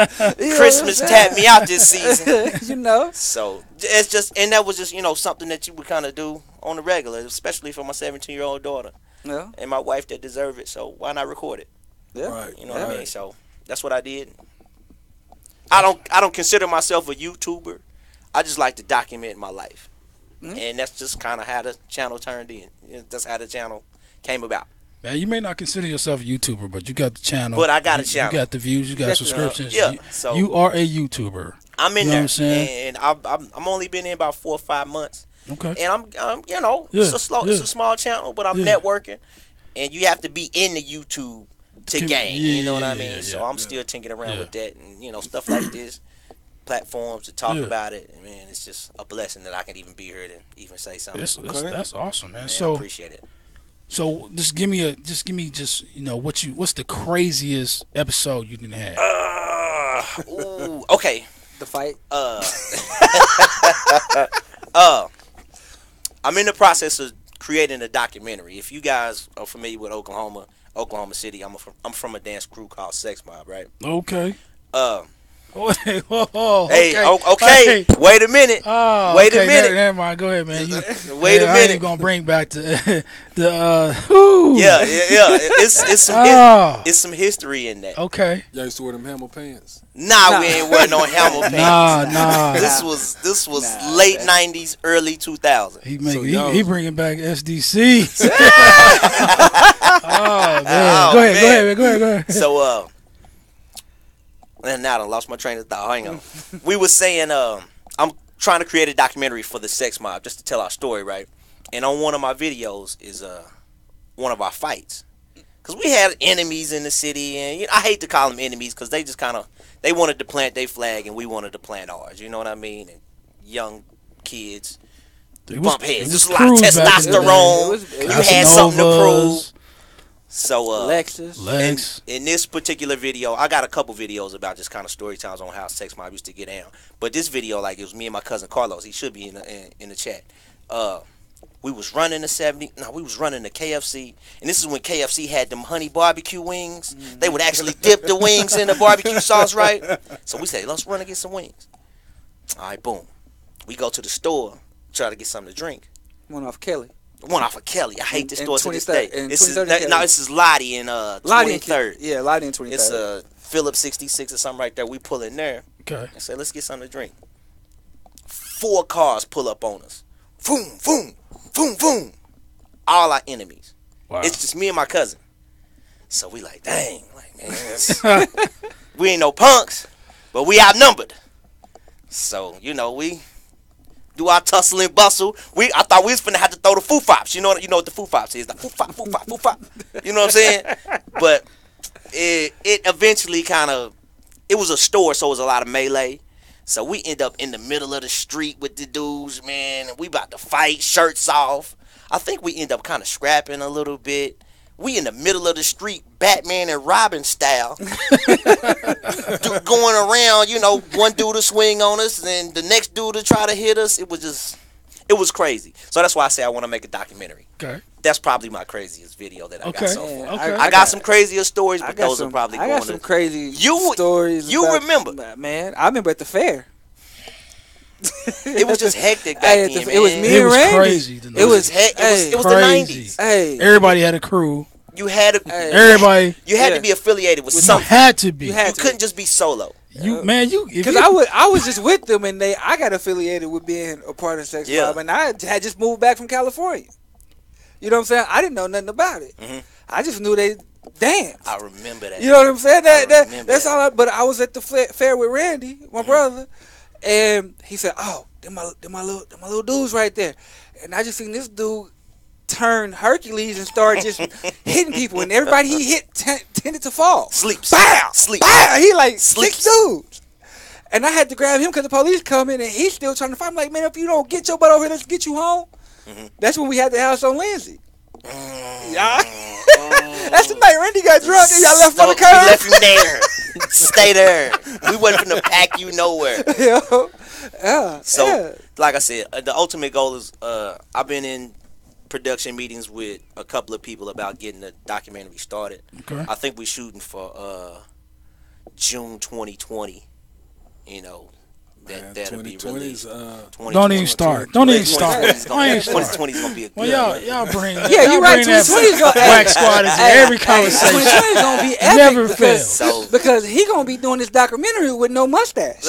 Christmas tapped me out this season. You know? So, it's just, and that was just, something that you would kind of do on the regular, especially for my 17-year-old daughter. Yeah. And my wife that deserve it, so why not record it? Yeah. Right. You know what I mean? So, that's what I did. I don't consider myself a YouTuber. I just like to document my life. Mm-hmm. And that's just kind of how the channel turned in. That's how the channel came about. Man, you may not consider yourself a YouTuber, but you got the channel. But I got a channel. You got the views. You got subscriptions. So you are a YouTuber. I'm in you know there. What I'm saying? And I'm only been in about 4 or 5 months. Okay. And it's a small channel, but I'm networking. And you have to be in the YouTube to gain. You know what I mean? So I'm still tinkering around with that and, stuff like this. Platforms to talk about it, and man, it's just a blessing that I can even be here to even say something. That's awesome, man. I So appreciate it. So just give me what's the craziest episode you can have? Okay. The fight. I'm in the process of creating a documentary. If you guys are familiar with Oklahoma City, I'm from a dance crew called Sex Mob, right? Okay. Okay. Hey. Wait a minute. Oh, wait a minute. Never mind. Go ahead, man. Wait a minute. I ain't gonna bring back the Yeah. It's some history in that. Okay. Y'all used to wear them Hammer pants? Nah, we ain't wearing no Hammer pants. Nah. This was late '90s, early 2000s. He bringing back SDC. Oh man. Go ahead. So and now I lost my train of thought. Hang on. We were saying I'm trying to create a documentary for the Sex Mob just to tell our story, right? And on one of my videos is one of our fights. Because we had enemies in the city, and I hate to call them enemies because they just they wanted to plant their flag and we wanted to plant ours. You know what I mean? And young kids bump heads. There's a lot of testosterone. You had something to prove. So Lex. In this particular video, I got a couple videos about just kind of story times on how Sex Mob used to get down. But this video, it was me and my cousin Carlos. He should be in the chat. We was running we was running the KFC, and this is when KFC had them honey barbecue wings. They would actually dip the wings in the barbecue sauce, right? So we say, let's run and get some wings. All right, boom. We go to the store, try to get something to drink. One off Kelly. I hate this store to this day. This is Lottie in 23rd. Yeah, Lottie in 23rd. It's a Phillips 66 or something right there. We pull in there. Okay. And say, let's get something to drink. 4 cars pull up on us. Boom, boom, boom, boom. All our enemies. Wow. It's just me and my cousin. So we like, dang, man, we ain't no punks, but we outnumbered. So, we do our tussle and bustle. I thought we was finna have to throw the foo-fops. You know what the foo-fops is. The foo-fop. You know what I'm saying? But it eventually it was a store, so it was a lot of melee. So we end up in the middle of the street with the dudes, man. We about to fight, shirts off. I think we end up kind of scrapping a little bit. We in the middle of the street, Batman and Robin style, going around, one dude to swing on us, and the next dude to try to hit us. It was crazy. So that's why I say I want to make a documentary. Okay. That's probably my craziest video that I got so far. Okay. I got some crazier stories, but those are probably going to... I got some crazy stories. You remember. Man, I remember at the fair. It was just hectic back then, man. It was me and Randy. Crazy. It was the 90s. Hey. Everybody had a crew. You had to... Everybody... You had to be affiliated with something. You had to be. You couldn't just be solo. Because I was just with them, and I got affiliated with being a part of Sex Mob, and I had just moved back from California. You know what I'm saying? I didn't know nothing about it. I just knew they danced. I remember that. You know what I'm saying? That's that. all. But I was at the fair with Randy, my brother, and he said, "Oh, them my little dudes right there," and I just seen this dude turn Hercules and start just hitting people, and everybody he hit tended to fall. Sleeps. Bow, Sleep. bow. He like Sleeps. 6 dudes. And I had to grab him because the police come in and he's still trying to fight. I'm like, man, if you don't get your butt over here, let's get you home. That's when we had the house on Lindsay. Yeah. That's the night Randy got drunk and y'all left on the curb. We left you there. Stay there. We wasn't finna pack you nowhere. Yeah. So, like I said, the ultimate goal is I've been in production meetings with a couple of people about getting the documentary started. Okay. I think we're shooting for June 2020. You know, that'll be released. Don't even start. Don't even start. 2020 is gonna be a good. Well, y'all bring. Yeah, you're right. 2020 is gonna Wax Squad into every conversation. 2020 is gonna be epic. Never fails. Because he gonna be doing this documentary with no mustache.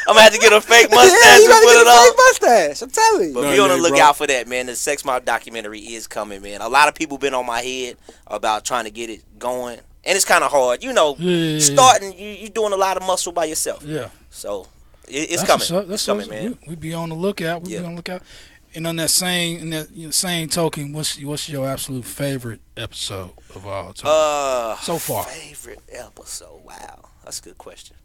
I'm gonna have to get a fake mustache You and gotta put get it a on. fake mustache. I'm telling you. But be on the lookout for that, man. The Sex Mob documentary is coming, man. A lot of people been on my head about trying to get it going, and it's kind of hard. You know, starting, you doing a lot of muscle by yourself. Yeah. So it's coming. That's coming, man. We be on the lookout. We be on the lookout. And on that same token, what's your absolute favorite episode of all time so far? Favorite episode? Wow, that's a good question.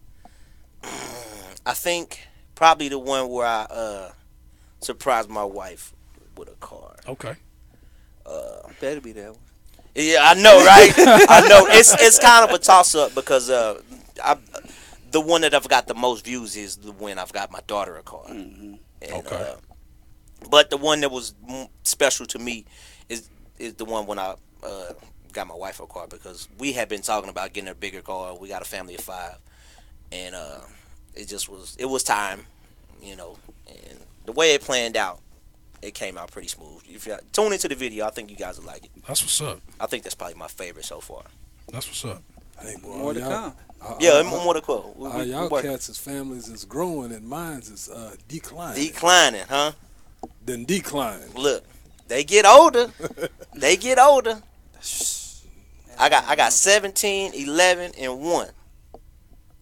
I think probably the one where I surprised my wife with a car. Okay. Better be that one. Yeah, I know, right? I know. It's kind of a toss up because the one that I've got the most views is the when I've got my daughter a car. And, okay. But the one that was special to me is the one when I got my wife a car, because we had been talking about getting a bigger car. We got a family of 5, and it was time, you know. And the way it planned out, it came out pretty smooth. If you tune into the video, I think you guys will like it. That's what's up. I think that's probably my favorite so far. That's what's up. Hey, boy, More to come. More to come. Y'all cats' families is growing and mine's is declining. Declining, huh? Then declining. Look, they get older. They get older. I got 17, 11, and 1.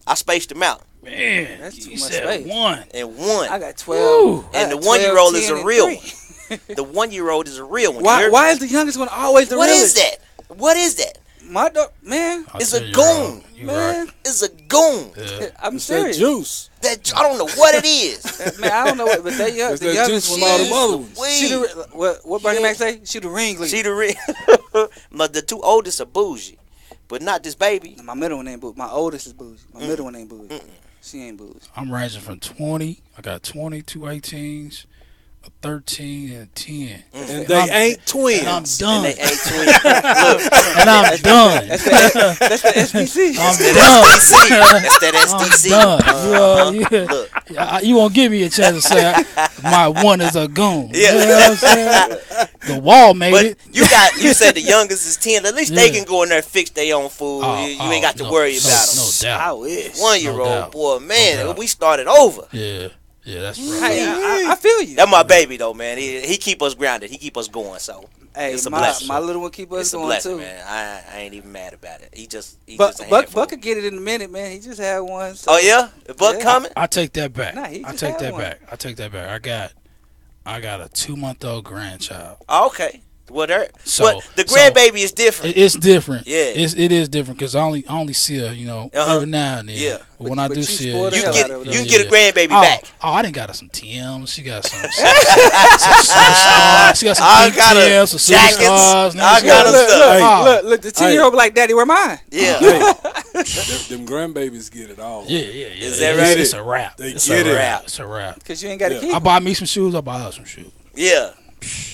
I spaced them out. Man, That's too you much said space. 1. And 1. I got 12. And the 12, 1-year-old is 10, a and real 3. one. The 1-year-old is a real one. Why is the youngest one always the What realest? is that? What is that? My dog, man. It's a goon. Man. It's a goon. Yeah. I'm It's that serious. juice. That I don't know what it is. Man, I don't know what, but that It's the that youngest juice one. from all them other ones. She the, what Bernie Mac say? She the ringleader. She the real. But the 2 oldest are bougie, but not this baby. My middle one ain't bougie. My oldest is bougie. My middle one ain't bougie. She ain't bougie. I'm ranging from 20. I got 20, 2 18s, a 13, and a 10. And they ain't twins. And I'm done. And they ain't twins. Look, And I'm done. That's the SPC. I'm That's done. that I'm SDC. done. Look, You won't give me a chance to say my one is a goon. Yeah. You know what I'm saying? The wall made but it. you said the youngest is 10. At least they can go in there and fix their own food. You ain't got to worry about them. No doubt. I wish. 1-year-old, doubt. boy, man, No doubt. we started over. Yeah, that's right. Hey, I feel you. That's my baby though, man. He keep us grounded. He keep us going. So Hey, it's a blessing. my little one keep us It's a going blessing, too. man. I ain't even mad about it. He just a Buck handful. could get it in a minute, man. He just had one. So. Oh yeah, the Buck Yeah. coming. I take that back. Nah, he I just take had that one. back. I take that back. I got a 2-month-old grandchild. Oh, okay. Well, So- the grandbaby is different. It's different. Yeah. it is different because I only see her, every now and then. Yeah. But when I But do you see her, spoiled the You hell get out of it. you get a grandbaby back. Oh, I didn't got her some Tims. She got some superstars. She got some I pink got her Tims, some jackets. superstars. I got her stuff. Look, the 10-year-old be like, Daddy, where mine? Yeah. Them grandbabies get it all. Yeah. Is that right? It's a wrap. They It's get a it. wrap. It's a wrap. Because you ain't got to Yeah. keep I them. buy me some shoes. I buy her some shoes. Yeah.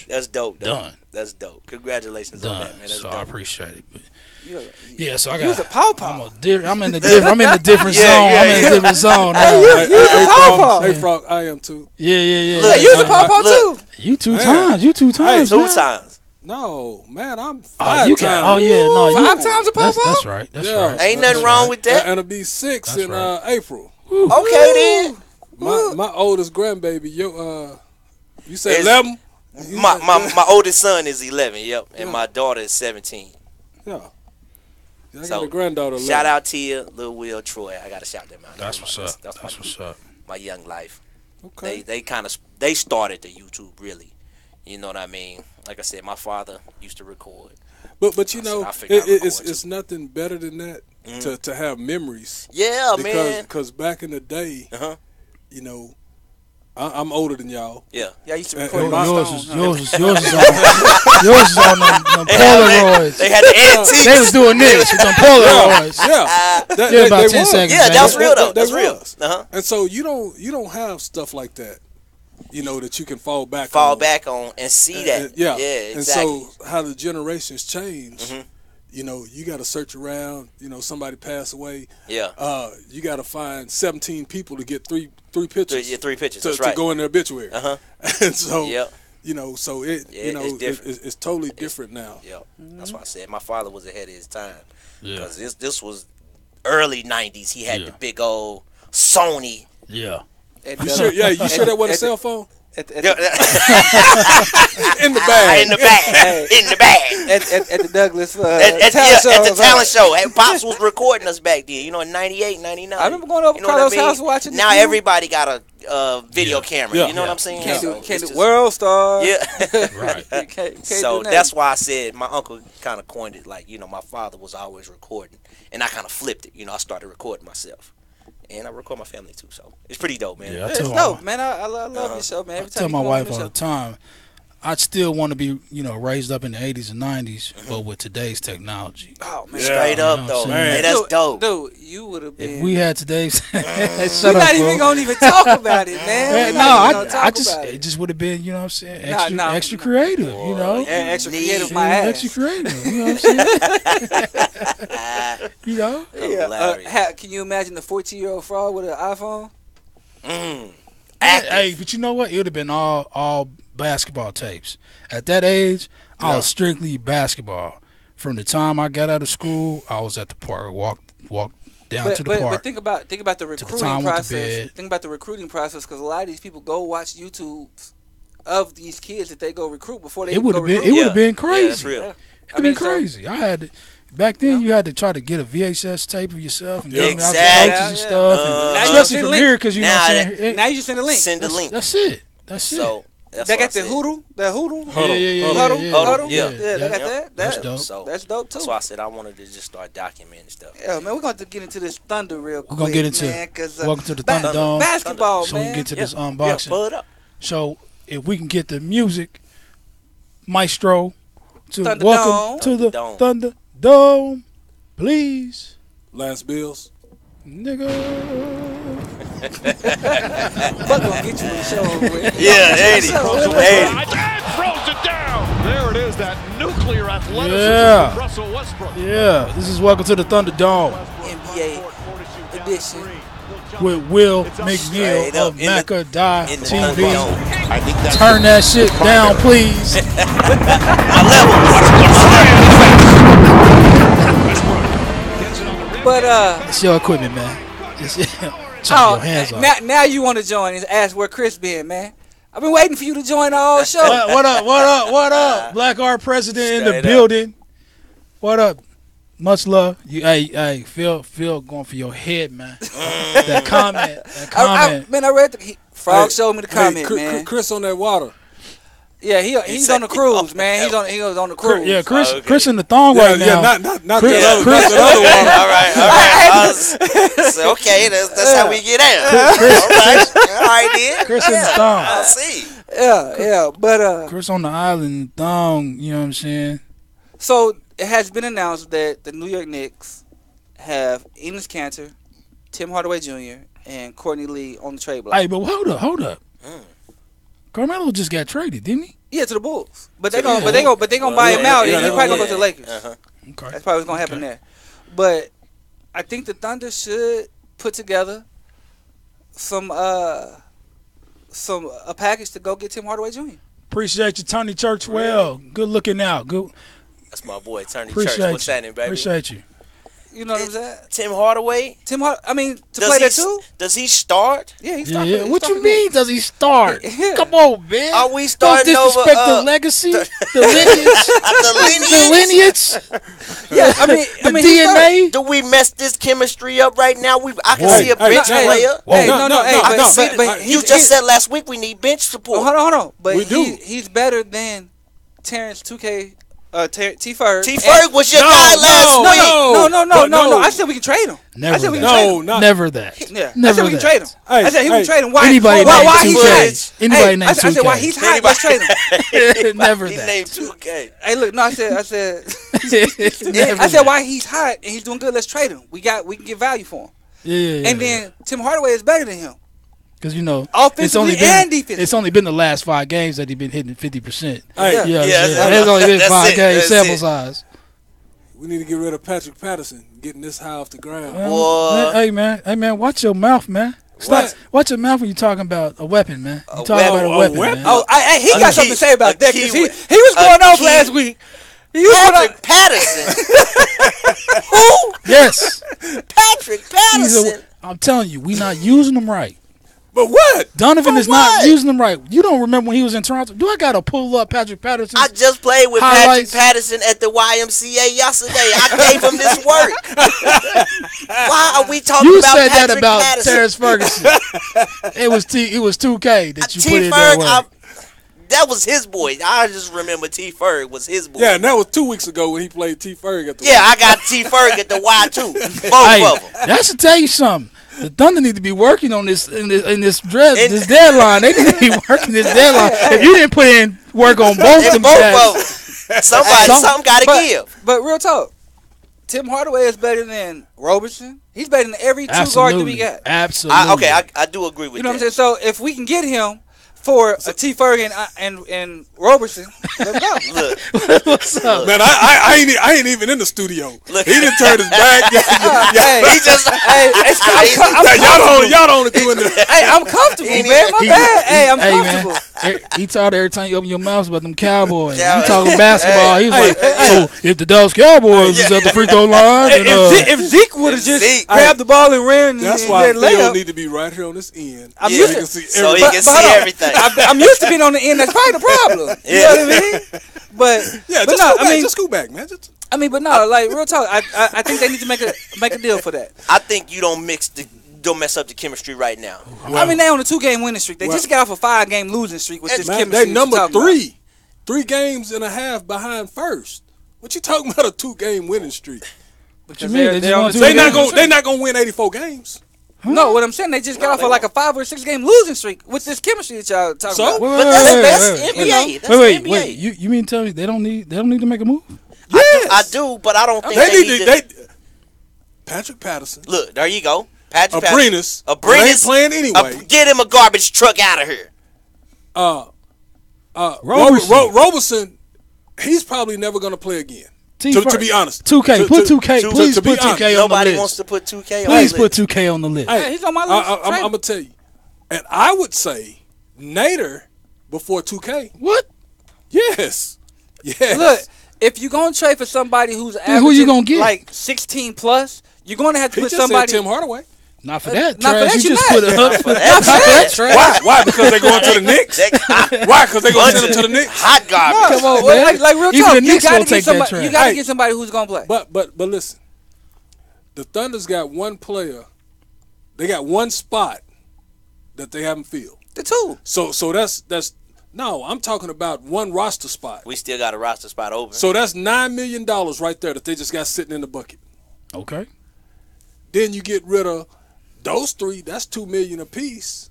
That's dope. Though. Done. That's dope. Congratulations on Done. that, man. That's So dope. I appreciate it. But You- yeah, so I You was a got. pawpaw. I'm in the different Yeah, zone. yeah, I'm in a yeah. different zone. now. Hey, pawpaw. Frog, hey, Frog, I am too. Yeah. Look, You was a I- pawpaw look. too. You two Man. times. You 2 times. Two man. times. No, man, I'm Oh, 5 you times. got. Oh yeah, no. You, 5 times a pawpaw? That's right. That's Yeah. right. Ain't That's nothing wrong right. with that. And it'll be 6 That's in right. April. Okay then. My oldest grandbaby, You said 11? My oldest son is 11. Yep, and my daughter is 17. Yeah. I got a granddaughter. Shout out to you, Lil Will, Troy. I gotta shout them out. That's what's up. That's what's up. My young life. Okay. They started the YouTube really. You know what I mean? Like I said, my father used to record. But you know, it's nothing better than that to have memories. Yeah, man. Because back in the day, you know, I'm older than y'all. Yeah. Yeah, I used to record Yours is on them Polaroids. They had the antiques. They was doing this with them Polaroids. Yeah. About 10 seconds. Yeah, that's real though. That's real. And so you don't have stuff like that, you know, that you can fall back on and see that. Yeah, exactly. And so how the generations change. You know, you got to search around. You know, somebody passed away. Yeah. You got to find 17 people to get three pictures. Three pictures. To go in their obituary. And so, you know, so it's totally different now. Yeah. That's why I said my father was ahead of his time. Because this was early '90s. He had the big old Sony. Yeah. You sure that wasn't a cell phone? In the bag. In the bag. At the Douglas at the talent show. Pops was recording us back then, you know, in 98, 99. I remember going over to Carlos' house watching now everybody got a video camera. You know what I'm saying? Can't do World Star. Yeah. Right. Can't so do that's why I said my uncle kind of coined it, like, you know, my father was always recording. And I kind of flipped it. You know, I started recording myself. And I record my family too, so it's pretty dope, man. Yeah, it's dope, man. I love your show, man. Every time I tell my wife all the time, I'd still want to be, you know, raised up in the 80s and 90s, but with today's technology. Oh, man. Straight up, though. Man, that's dope. Dude, you would have been. If we had today's. We're not even going to even talk about it, man. It just would have been, you know what I'm saying, extra creative, you know? Extra creative, my ass. Extra creative, you know what I'm saying? You know? Yeah. Can you imagine the 14-year-old Frogg with an iPhone? Hey, but you know what? It would have been all basketball tapes. At that age, I was strictly basketball. From the time I got out of school, I was at the park, walked down to the park. But think about the recruiting process. Think about the recruiting process, because a lot of these people go watch YouTubes of these kids that they go recruit before they go recruit. It would have been crazy. Yeah, that's real. It would have been crazy. I had to. Back then, you had to try to get a VHS tape of yourself and get them out to coaches and stuff. Especially from here, because you know what I'm saying. Now you just send a link. Send a link. That's it. So they got the Hoodoo. Huddle. Yeah, they got that. That's dope. So that's dope too. That's why I said I wanted to just start documenting stuff. Yeah, man, we're going to get into this Thunder real quick. We're going to get into welcome to the Thunderdome. Basketball, so man. So we can get to this unboxing. Bud up. So if we can get the music, Maestro, to Thunderdome. welcome to the Thunderdome, please. Last Bills. Nigga. Buck gonna get you in the show with. Yeah, 80. Throws it down. There it is, that nuclear athleticism of Russell Westbrook. Yeah, this is welcome to the Thunderdome. NBA edition. With Will McNeal of Macca Die TV. I think that's Turn that shit down, please. But it's your equipment, man. Chop your hands off. Now you want to join and ask where Chris been, man. I've been waiting for you to join the whole show. What up? Black Art President in the building. What up? Much love. Hey, Phil going for your head, man. That comment. I read Frogg showed me the comment, man. Chris on that water. Yeah, he's on the cruise, man. He was on the cruise. Yeah, Chris in the thong right now. Yeah, not Chris, the other water. All right. Okay, that's how we get out. All right, then. Chris in the thong. I see. Yeah, but Chris on the island thong. You know what I'm saying? So it has been announced that the New York Knicks have Enes Kanter, Tim Hardaway Jr., and Courtney Lee on the trade block. Hey, but hold up. Carmelo just got traded, didn't he? Yeah, to the Bulls. But they gonna buy him out. He's probably gonna go to the Lakers. Okay. That's probably what's gonna happen there. But I think the Thunder should put together a package to go get Tim Hardaway Jr. Appreciate you, Tony Churchwell. Good looking out. Good. That's my boy, Tony Appreciate Church. What's you. happening, baby? Appreciate you. You know what I'm saying? Tim Hardaway. To play that too? Does he start? Yeah, he's Yeah, starting. what you mean? Does he start? Yeah. Come on, man. Are we Don't starting disrespect over? the legacy, the lineage, The lineage, Yeah, the he's starting. DNA. Do we mess this chemistry up right now? I can see a bench player. You just said last week we need bench support. Hold on. But We do. He's better than Terrence 2K. T. Ferg. T. Ferg was your guy last week. No. I said we can trade him. Never I said we can that. trade him. Never that. Yeah. Never I said we can that. trade him. I said he can trade him. Why? Anybody why named he's 2K. hot? Anybody Hey, named I said 2K. why he's hot. Let's trade him. Never He that. named 2K. Hey, look. No, I said. Never I said that. why he's hot and he's doing good. Let's trade him. We can get value for him. Yeah. And then Tim Hardaway is better than him. Because you know, Offensively and defensively. It's only been the last 5 games that he's been hitting 50%. Hey, It's only been 5 games sample size. we need to get rid of Patrick Patterson, getting this high off the ground. Boy. Hey man, watch your mouth, man. Stop. Watch your mouth when you're talking about a weapon, man. You're talking about a weapon, man. Oh, he got something to say about that because he key- was going off key- last week. He was going Patrick off. Patterson. Who? Yes. Patrick Patterson. I'm telling you, we not using them right. But what? Donovan For is not what? using them right. You don't remember when he was in Toronto? Do I got to pull up Patrick Patterson? I just played with Highlights. Patrick Patterson at the YMCA yesterday. I gave him this work. Why are we talking You about said Patrick that about Patterson? Terrence Ferguson. it was 2K that you T. put in Ferg, that way. that was his boy. I just remember T. Ferg was his boy. Yeah, and that was 2 weeks ago when he played T. Ferg at the Yeah, I got T. Ferg at the Y too. Both Hey, of them. that should tell you something. The Thunder need to be working on this this deadline. They need to be working this deadline. If you didn't put in work on both And them both guys, of them. Something got to give. But real talk, Tim Hardaway is better than Robertson. He's better than every two guard that we got. Absolutely. I do agree with You know what I'm that. saying? So if we can get him for a T. Ferg and Roberson, let's go. Look, What's up? Man, I ain't even in the studio. Look. He didn't turn his back. Hey, he just Y'all the only two in there. Hey, I'm comfortable, man. My bad. Hey, I'm Hey comfortable. man, he taught every time you open your mouth about them Cowboys. Yeah. You talking basketball? He was like, so if the Dallas Cowboys is at the free throw line, then, If Zeke would have just Zeke- grabbed the ball and ran, That's and why then Phil layup. need to be right here on this end. I'm Yeah. used So he to. can see so he everything. can But see hold on. everything. I'm used to being on the end. That's probably the problem. You know what I mean? But Yeah, but just no, go back. I mean, Just go back, man. Just, but no, like real talk. I think they need to make a deal for that. I think you don't mess up the chemistry right now. I mean, they on a 2-game winning streak. They just got off a 5-game losing streak with this man, chemistry. they number you're talking about. 3. 3 games and a half behind first. What you talking about, a 2-game winning streak? Because you mean? they're- They they're just on want the to- two-game They not gonna win 84 games. No, what I'm saying, they just got off of like a 5 or 6 game losing streak with this chemistry that y'all talking So? about. But that's NBA. That's Wait, NBA. you mean to tell me they don't need to make a move? I do, but I don't think They they need need to. Patrick Patterson, Look, there you go. Patrick Abrinas, Abrinas ain't playing anyway. Get him a garbage truck out of here. Roberson, he's probably never gonna play again. To be honest, 2K, put 2K, please to be put 2K honest. on the Nobody list. wants to put 2K on Please the put list. 2K on the list. Hey, he's on my list. I'm gonna tell you, and I would say Nader before 2K. What? Yes. Look, if you're gonna trade for somebody who's who you averaging gonna get? like 16 plus, you're gonna have to He put just somebody. said Tim Hardaway. Not for that. Not for trash. that, You you just mad. put it up. For that, Why? Why? Because they going to the Knicks. Why? Because they going to send him to the Knicks. Hot garbage. Come on, Well, man. like real Even talk, the you Knicks gotta won't get take that somebody. trash. You gotta Hey. get somebody who's gonna play. But listen, the Thunder's got one player. They got one spot that they haven't filled. The two. So that's no. I'm talking about one roster spot. We still got a roster spot open. So that's $9 million right there that they just got sitting in the bucket. Okay. Then you get rid of those 3. That's $2 million apiece.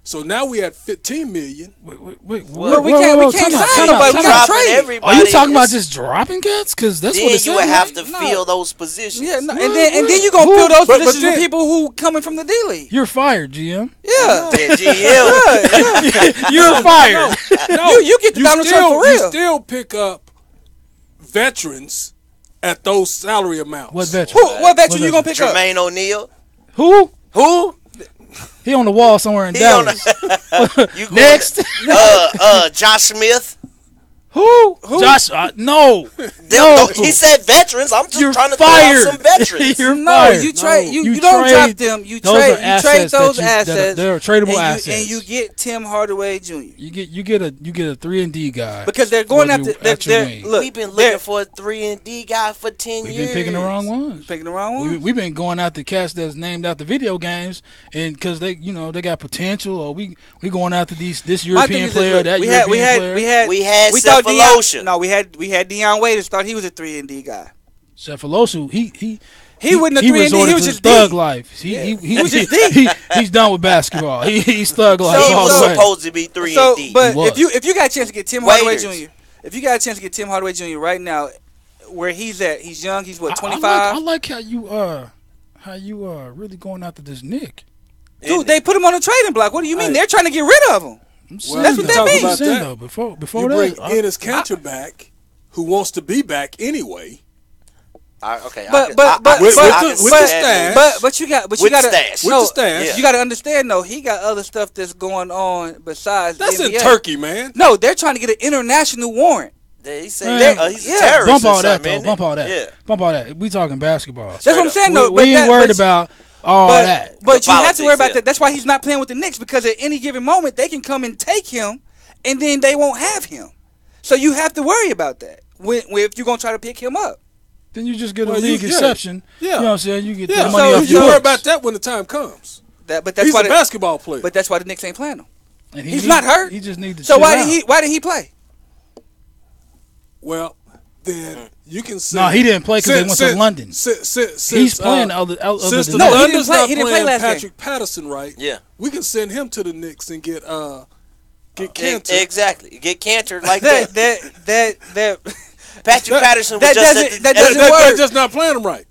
So now we at $15 million. Wait. Well, we can't sign nobody. We gotta Dropping trade. everybody. Are you talking about It's- just dropping cats? Because that's Then what it you would sounds have like. to fill those positions. Yeah, no, and then you're gonna fill those But positions then- with people who coming from the D League. You're fired, GM. Yeah. Yeah, GM. You're fired. No, You get the Donald Trump for real. You still pick up veterans at those salary amounts. What veteran? What veteran you gonna pick up? Jermaine O'Neal. Who? Who? He on the wall somewhere in He on Dallas. the, you going- Next. Josh Smith. Who? Josh? No. No. He said veterans. I'm just trying to fired. throw out some veterans. You're No, fired. you trade. You don't trade drop them. You those trade. are You trade those assets. They're tradable and assets. and you get Tim Hardaway Jr. You get a 3-and-D guy because they're going after. Look, we've been looking for a 3-and-D guy for 10 years. We've been picking the wrong ones. Picking the wrong ones. We've been going after cats that's named after video games, and because they got potential, or we going after this European player, that European player. We had Cephalosha. No, we had Deion Waiters thought he was a 3-and-D guy. Cephalosha, he wasn't a 3-and-D. He was just thug D. life. He was just D. He's done with basketball. He's thug life. He all was the way. supposed to be 3-and-D. But if you got a chance to get Tim Hardaway Waiters. Jr. right now, where he's at, he's young. He's what 25. I like how you really going after this Nick. Dude, they put him on a trading block. What do you mean? They're trying to get rid of him. Well, that's what that means. That. Before you bring that, Enes Kanter back, who wants to be back anyway. But you got You got to understand though, he got other stuff that's going on besides. That's the NBA. in Turkey, man. No, they're trying to get an international warrant. He said he's a terrorist. Bump all that, man. though. Bump all that. Yeah. Bump all that. We talking basketball. That's what I'm saying, though. We ain't worried about all that. But you have to worry about that. That's why he's not playing with the Knicks, because at any given moment they can come and take him, and then they won't have him. So you have to worry about that if you're gonna try to pick him up. Then you just get a league exception. Yeah. You know what I'm saying? You get the So money off you your worry books. about that when the time comes. But he's a basketball player. But that's why the Knicks ain't playing him. And he's not hurt. He just needs to. So why didn't he play? Well, then you can say no, he didn't play because they went to London. He's playing since the No, Thunder's not he didn't play playing last Patrick Patterson right. Yeah, we can send him to the Knicks and get Kanter. Exactly, get Kanter like that. Patrick Patterson was that just not playing him right.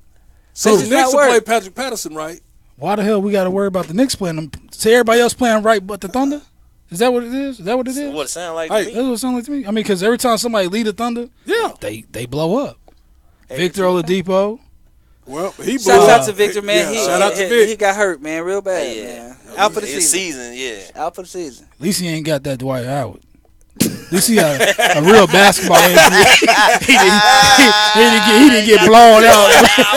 So the Knicks will play Patrick Patterson right. Why the hell we got to worry about the Knicks playing them? Say everybody else playing right, but the Thunder. Is that what it is? Is that what it is? What it sound like to me? That's what it sound like to me. I mean, because every time somebody lead the Thunder, they blow up. Victor Oladipo. Well, he blew Shout up. out to Victor, man. Shout out to Vic. He got hurt, man, real bad. Man. Out for the season. Out for the season. At least he ain't got that Dwight Howard. At least he got a real basketball injury. he didn't get blown out.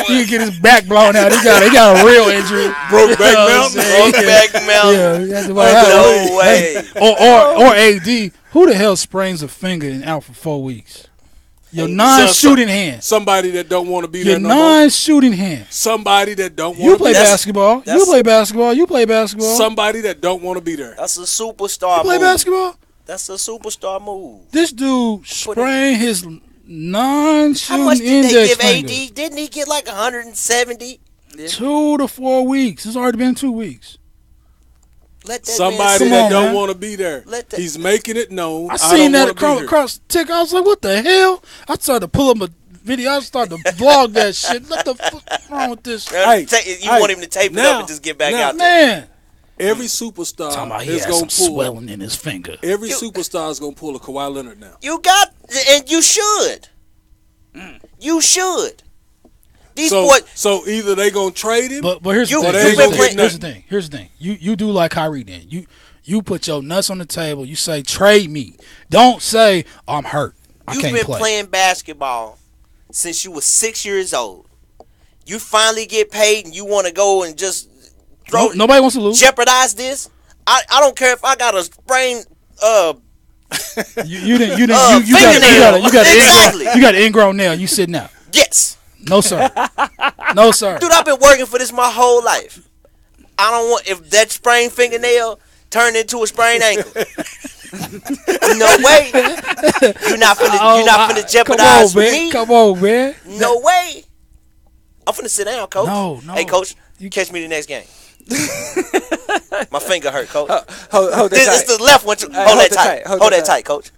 He didn't get his back blown out. He got a real injury. Brokeback Mountain. Brokeback Mountain. Yeah, Dwight Howard. No way. Or AD. Who the hell sprains a finger and out for 4 weeks? Your non-shooting hand. Somebody that don't want to be there no more. Your non-shooting hand. Somebody that don't want to be there. You play basketball. You play basketball. Somebody that don't want to be there. That's a superstar move. You play basketball? That's a superstar move. This dude sprained his non-shooting How much did they give finger. AD? Didn't he get like 170? 2 to 4 weeks. It's already been 2 weeks. Somebody that don't want to be there. He's making it known. I seen that across TikTok. I was like, what the hell? I started to pull up a video. I started to vlog that shit. What the fuck wrong with this? You want him to tape it up and just get back out there. Man. Every superstar is going to pull swelling in his finger. Every superstar is going to pull a Kawhi Leonard now. You got, and you should. You should. These boys. So either they gonna trade him, but here's the thing. Here's the thing. You do like Kyrie then. You put your nuts on the table. You say trade me. Don't say I'm hurt. You've been playing basketball since you were 6 years old. You finally get paid and you want to go and just throw. Nobody wants to lose. Jeopardize this. I don't care if I got a sprain. You got an ingrown nail. You sitting out. Yes. No sir. No sir. Dude, I've been working for this my whole life. I don't want if that sprained fingernail turned into a sprained ankle. No way. You're not finna jeopardize me. Come on, man. No way. I'm finna sit down, coach. No. Hey, coach, you catch me the next game. My finger hurt, coach. Hold that this is the left one. Hold that tight. Hold that tight, coach.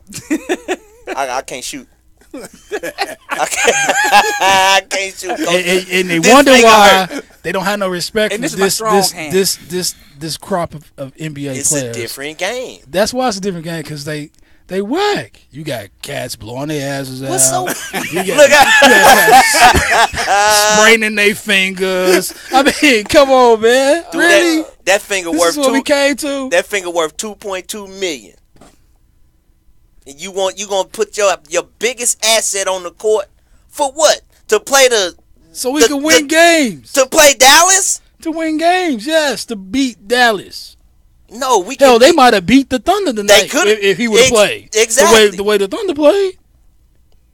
I can't shoot. I can't shoot. And they wonder why they don't have no respect for this crop of NBA players. It's a different game. That's why it's a different game, because they whack. You got cats blowing their asses out. You got spraining their fingers. I mean, come on, man. Dude, really? That finger this worth is what we came to. That finger worth $2.2 million. And you gonna put your biggest asset on the court for what? To play so we can win games. To play Dallas? To win games, yes. To beat Dallas. No, we. Hell, they might have beat the Thunder tonight. They could if he would have played. Exactly. The way the Thunder played.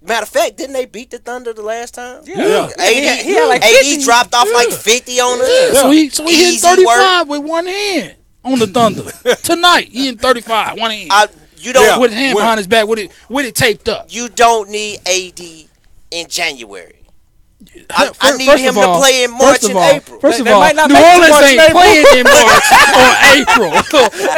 Matter of fact, didn't they beat the Thunder the last time? Yeah. AD, he had like 50. AD dropped off like 50 on us. Yeah. So he hit Easy 35 with one hand on the Thunder tonight. He hit 35 one hand. You don't with his hand behind his back with it taped up. You don't need AD in January. I need him to play in March and April. First of all, New Orleans ain't playing in March or April.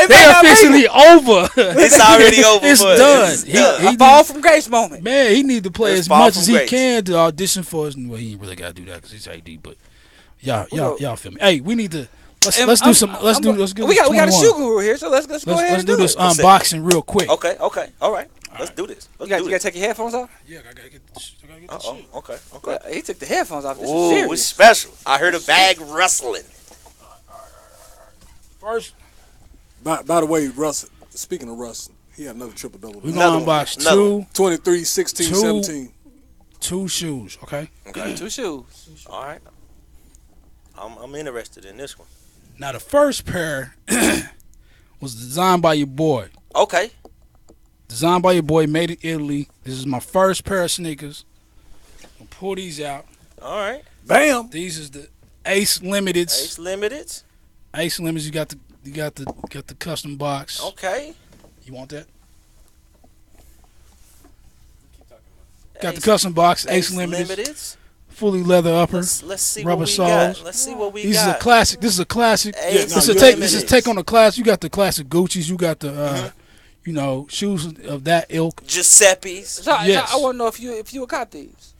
They're officially over. It's already over. It's done. He fall from grace moment. Man, he need to play as much as he can to audition for us. Well, he ain't really got to do that because he's AD. But y'all feel me? Hey, we need to let's do some. Let's do. Let's get. We got a shoe guru here, so let's go ahead. Let's and do this unboxing real quick. Okay. All right. Let's do this. You gotta take your headphones off? Yeah, I gotta get the shit. Okay. Yeah, he took the headphones off. This is Ooh, serious. it's special. I heard a bag rustling. First, By the way, Russ, speaking of Russ, he had another triple-double. we're going to unbox two 23, 16, 17. Two shoes, okay? Two shoes. All right. I'm interested in this one. Now, the first pair was designed by your boy. Okay. Designed by your boy, made in Italy. This is my first pair of sneakers. I'll pull these out. All right. Bam. These is the Ace Limiteds. Ace Limiteds. Ace Limiteds. You got the custom box. Okay. You want that? Got the custom box. Ace Limiteds. Fully leather upper. Let's see rubber what we soles. got. Let's see what we This got. is a classic. This is a classic. Ace This is take on the class. You got the classic Gucci's. You got the shoes of that ilk. Giuseppe's. So, Yes. I want to know if you would cop these.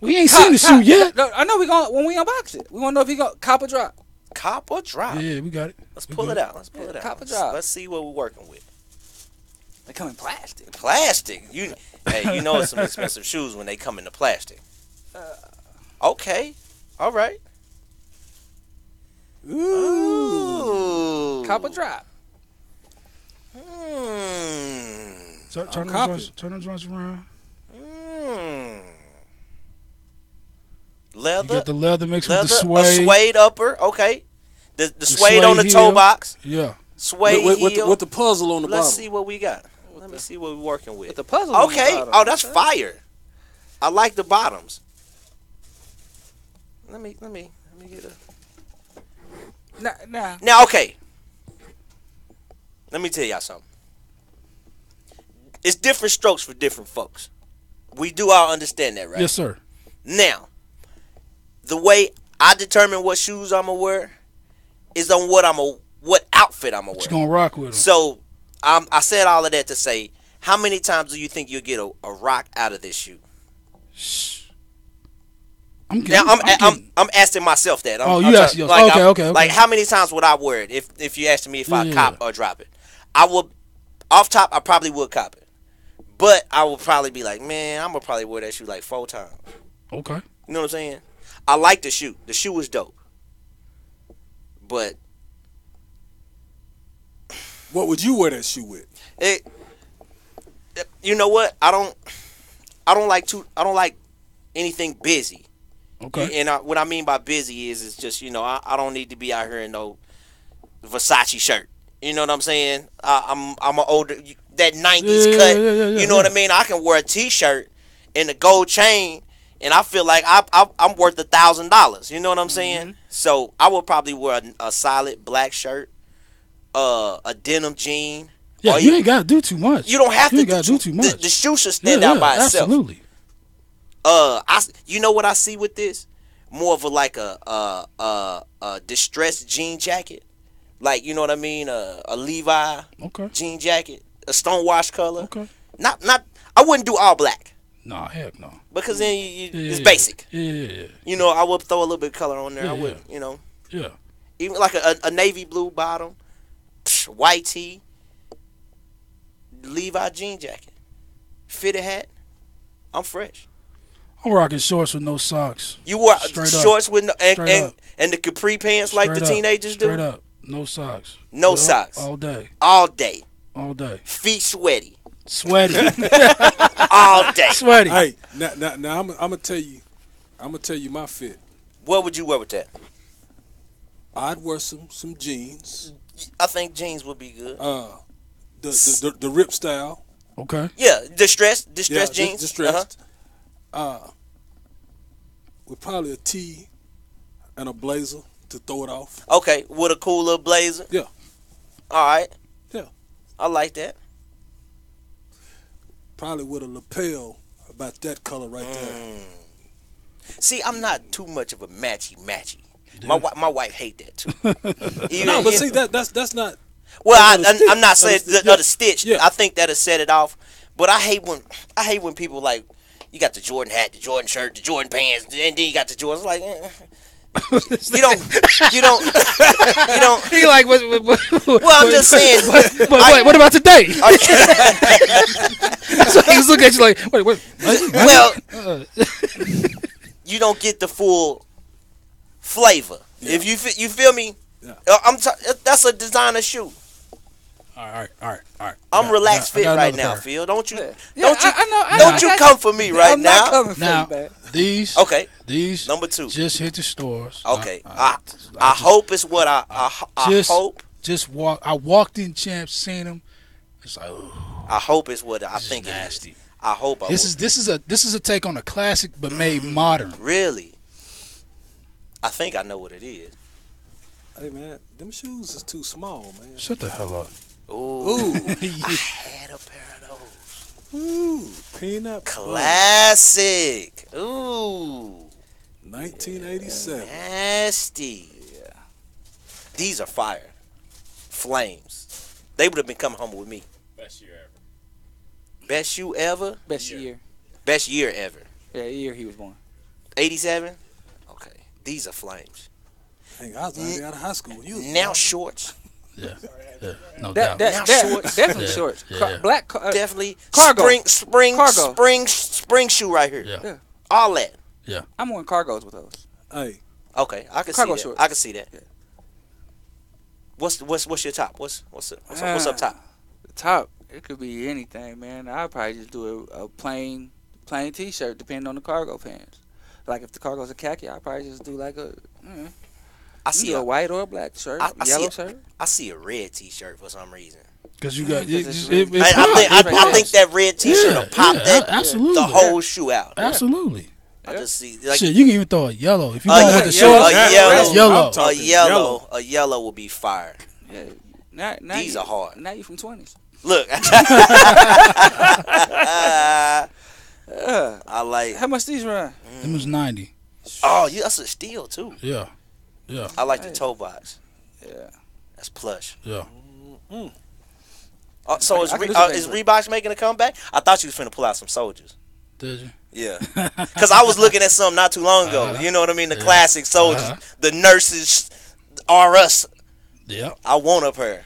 We ain't seen the shoe yet. No, I know when we unbox it. We want to know if he gonna cop or drop. Cop or drop? Yeah, we got it. Let's pull it out. Cop or drop. Let's see what we're working with. They come in plastic. Plastic. You know it's some expensive shoes when they come in the plastic. Okay. All right. Ooh. Cop or drop. Turn the joints around. Leather. You got the leather mixed with the suede. A suede upper. Okay. The suede on the toe box. Yeah. Suede heel. With the puzzle on the bottom. Let's see what we got. Let me see what we're working with. With the puzzle. Okay. Oh, that's fire. I like the bottoms. Let me get a. Now, okay. Let me tell y'all something. It's different strokes for different folks. We do all understand that, right? Yes, sir. Now, the way I determine what shoes I'm gonna wear is on what outfit I'm gonna wear. What you gonna rock with them? So, I said all of that to say, how many times do you think you'll get a rock out of this shoe? I'm asking myself that. You asked yourself. Okay. Like, how many times would I wear it if you asked me if I cop or drop it? I would, off top, I probably would cop it. But I would probably be like, man, I'm going to probably wear that shoe like 4 times. Okay. You know what I'm saying? I like the shoe. The shoe is dope. But what would you wear that shoe with? You know what? I don't like anything busy. Okay. And what I mean by busy is just, I don't need to be out here in no Versace shirt. You know what I'm saying? I'm an older, that 90s cut. You know what I mean? I can wear a T-shirt and a gold chain, and I feel like I'm worth $1,000. You know what I'm saying? Mm-hmm. So I would probably wear a solid black shirt, a denim jean. Yeah, you ain't got to do too much. You don't have to do too much. The shoe should stand out by itself. Absolutely. You know what I see with this? More of a distressed jean jacket, like, you know what I mean, a Levi jean jacket, a stonewash color. Okay. Not. I wouldn't do all black. Nah, heck no. Because then it's basic. Yeah. You know, I would throw a little bit of color on there. I would, Yeah. Even like a navy blue bottom, white tee, Levi jean jacket, fitted hat. I'm fresh. I'm rocking shorts with no socks. You wore shorts with no and the capri pants like the teenagers do? Straight up. No socks. No socks. All day. All day. All day. Feet sweaty. Sweaty. all day. Sweaty. Hey, now I'm gonna tell you my fit. What would you wear with that? I'd wear some jeans. I think jeans would be good. The rip style. Okay. Yeah, distressed jeans. Distressed. With probably a tee and a blazer to throw it off. Okay, with a cool little blazer. Yeah. All right. Yeah. I like that. Probably with a lapel about that color right there. See, I'm not too much of a matchy. My wife hate that too. No, but see that's not. Well, I'm not saying the stitch. Yeah. I think that'll set it off. But I hate when people like, you got the Jordan hat, the Jordan shirt, the Jordan pants, and then you got the Jordans. Like, you don't. He like, what, Well, I'm just saying. But wait, what about today? So he was looking at you like, wait. Well, you don't get the full flavor. Yeah. If you feel me, Yeah. That's a designer shoe. All right. I'm relaxed fit I got right another now, pair. Phil. Don't you? I Don't you come for me right I'm now? not coming for Now, you, man. these Number 2. just hit the stores. Okay. I hope it's what I hope. I walked in, Champs, seen them. It's like, ooh, I hope it's what I this is think it is. nasty. I hope I This is a take on a classic but made modern. really. I think I know what it is. Hey man, them shoes is too small, man. Shut the hell up. Ooh. I had a pair of those. Ooh, peanut Classic. Ooh. 1987. Nasty. Yeah. These are fire. Flames. They would have been coming home with me. Best year ever. Best shoe ever? Best year. Best year ever. Yeah, year he was born. 87? Okay. These are flames. Dang, I was already out of high school when you was Now shorts. Yeah. No That doubt. shorts. definitely Yeah, shorts. yeah. Black Definitely. cargo. Spring Cargo. spring shoe right here. Yeah. All that. I'm wearing cargos with those. Hey, Okay, I can see Cargo that. shorts. I can see that. Yeah. What's your top? What's up top? The top, it could be anything, man. I'd probably just do a plain T-shirt, depending on the cargo pants. Like if the cargo's a khaki, I'd probably just do like I see a a white or a black shirt, I yellow see shirt. I see a red T-shirt for some reason. Because you got. Because I I think that red T-shirt will pop absolutely. the whole shoe out. Absolutely. I just see like Shit, you can even throw a yellow if you going with the yellow. shorts. yellow. Yellow. A yellow will be fire. Yeah. Now These are hard. Now you from 20s. Look, I like. How much these run? It was 90. Oh, yeah, that's a steal too. Yeah. I like the toe box. Yeah. That's plush. Yeah. So I is can do some things. Reebok making a comeback? I thought you was finna pull out some soldiers. Did you? Yeah, because I was looking at some not too long ago. You know what I mean? The classic soldiers, the nurses are us. Yeah. I want a pair.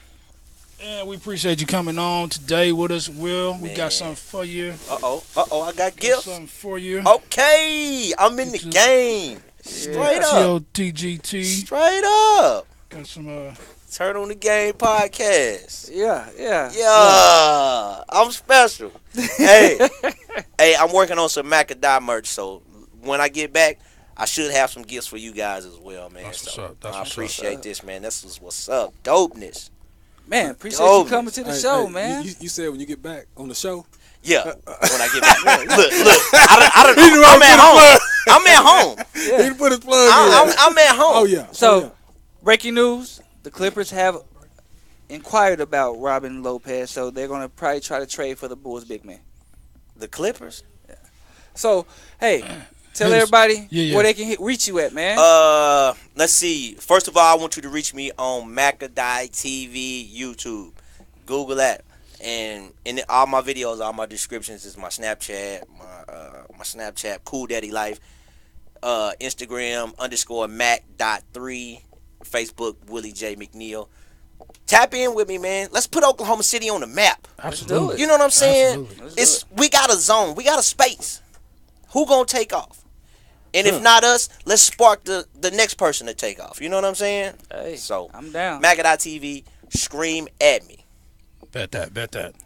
And we appreciate you coming on today with us, Will. We got something for you. I got gifts. Something for you. Okay, I'm in the game. Straight up. TGT. Straight up. Got some Turn on the Game podcast. Yeah. Yeah, I'm special. Hey, I'm working on some Macadam merch, so when I get back, I should have some gifts for you guys as well, man. That's what's So up. That's I what's up. appreciate this, man. This is what's up. Dopeness. Man, appreciate you coming to the hey, show, hey, man. You said when you get back on the show. Yeah, when I get back. Look, I'm at home. I'm at home. He put his plug in. I'm at home. Oh yeah. So, breaking news: the Clippers have inquired about Robin Lopez, so they're gonna probably try to trade for the Bulls' big man. The Clippers. So, hey, tell everybody Yeah. where they can reach you at, man. Let's see. First of all, I want you to reach me on Macadai TV YouTube. Google that. And in all my videos, all my descriptions is my Snapchat, my Snapchat, Cool Daddy Life, Instagram _Mac.3, Facebook Willie J McNeal. Tap in with me, man. Let's put Oklahoma City on the map. Absolutely. You know what I'm saying? Absolutely. We got a zone, we got a space. Who gonna take off? And if not us, let's spark the next person to take off. You know what I'm saying? Hey, So I'm down. Macadai TV, scream at me. Bet that.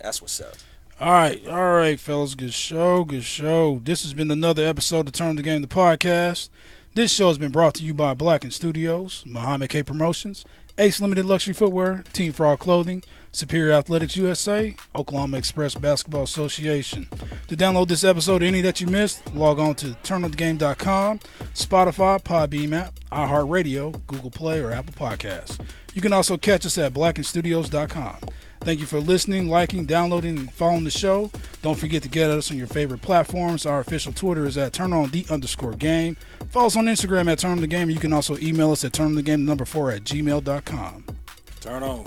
That's what's up. All right, fellas. Good show. This has been another episode of Turn the Game, the podcast. This show has been brought to you by Black & Studios, Muhammad K Promotions, Ace Limited Luxury Footwear, Team Frog Clothing, Superior Athletics USA, Oklahoma Express Basketball Association. To download this episode or any that you missed, log on to turnofthegame.com, Spotify, Podbean app, iHeartRadio, Google Play, or Apple Podcasts. You can also catch us at blackandstudios.com. Thank you for listening, liking, downloading, and following the show. Don't forget to get us on your favorite platforms. Our official Twitter is at @turnonthe_game. Follow us on Instagram at turnonthegame. You can also email us at turnonthegame4@gmail.com. Turn on.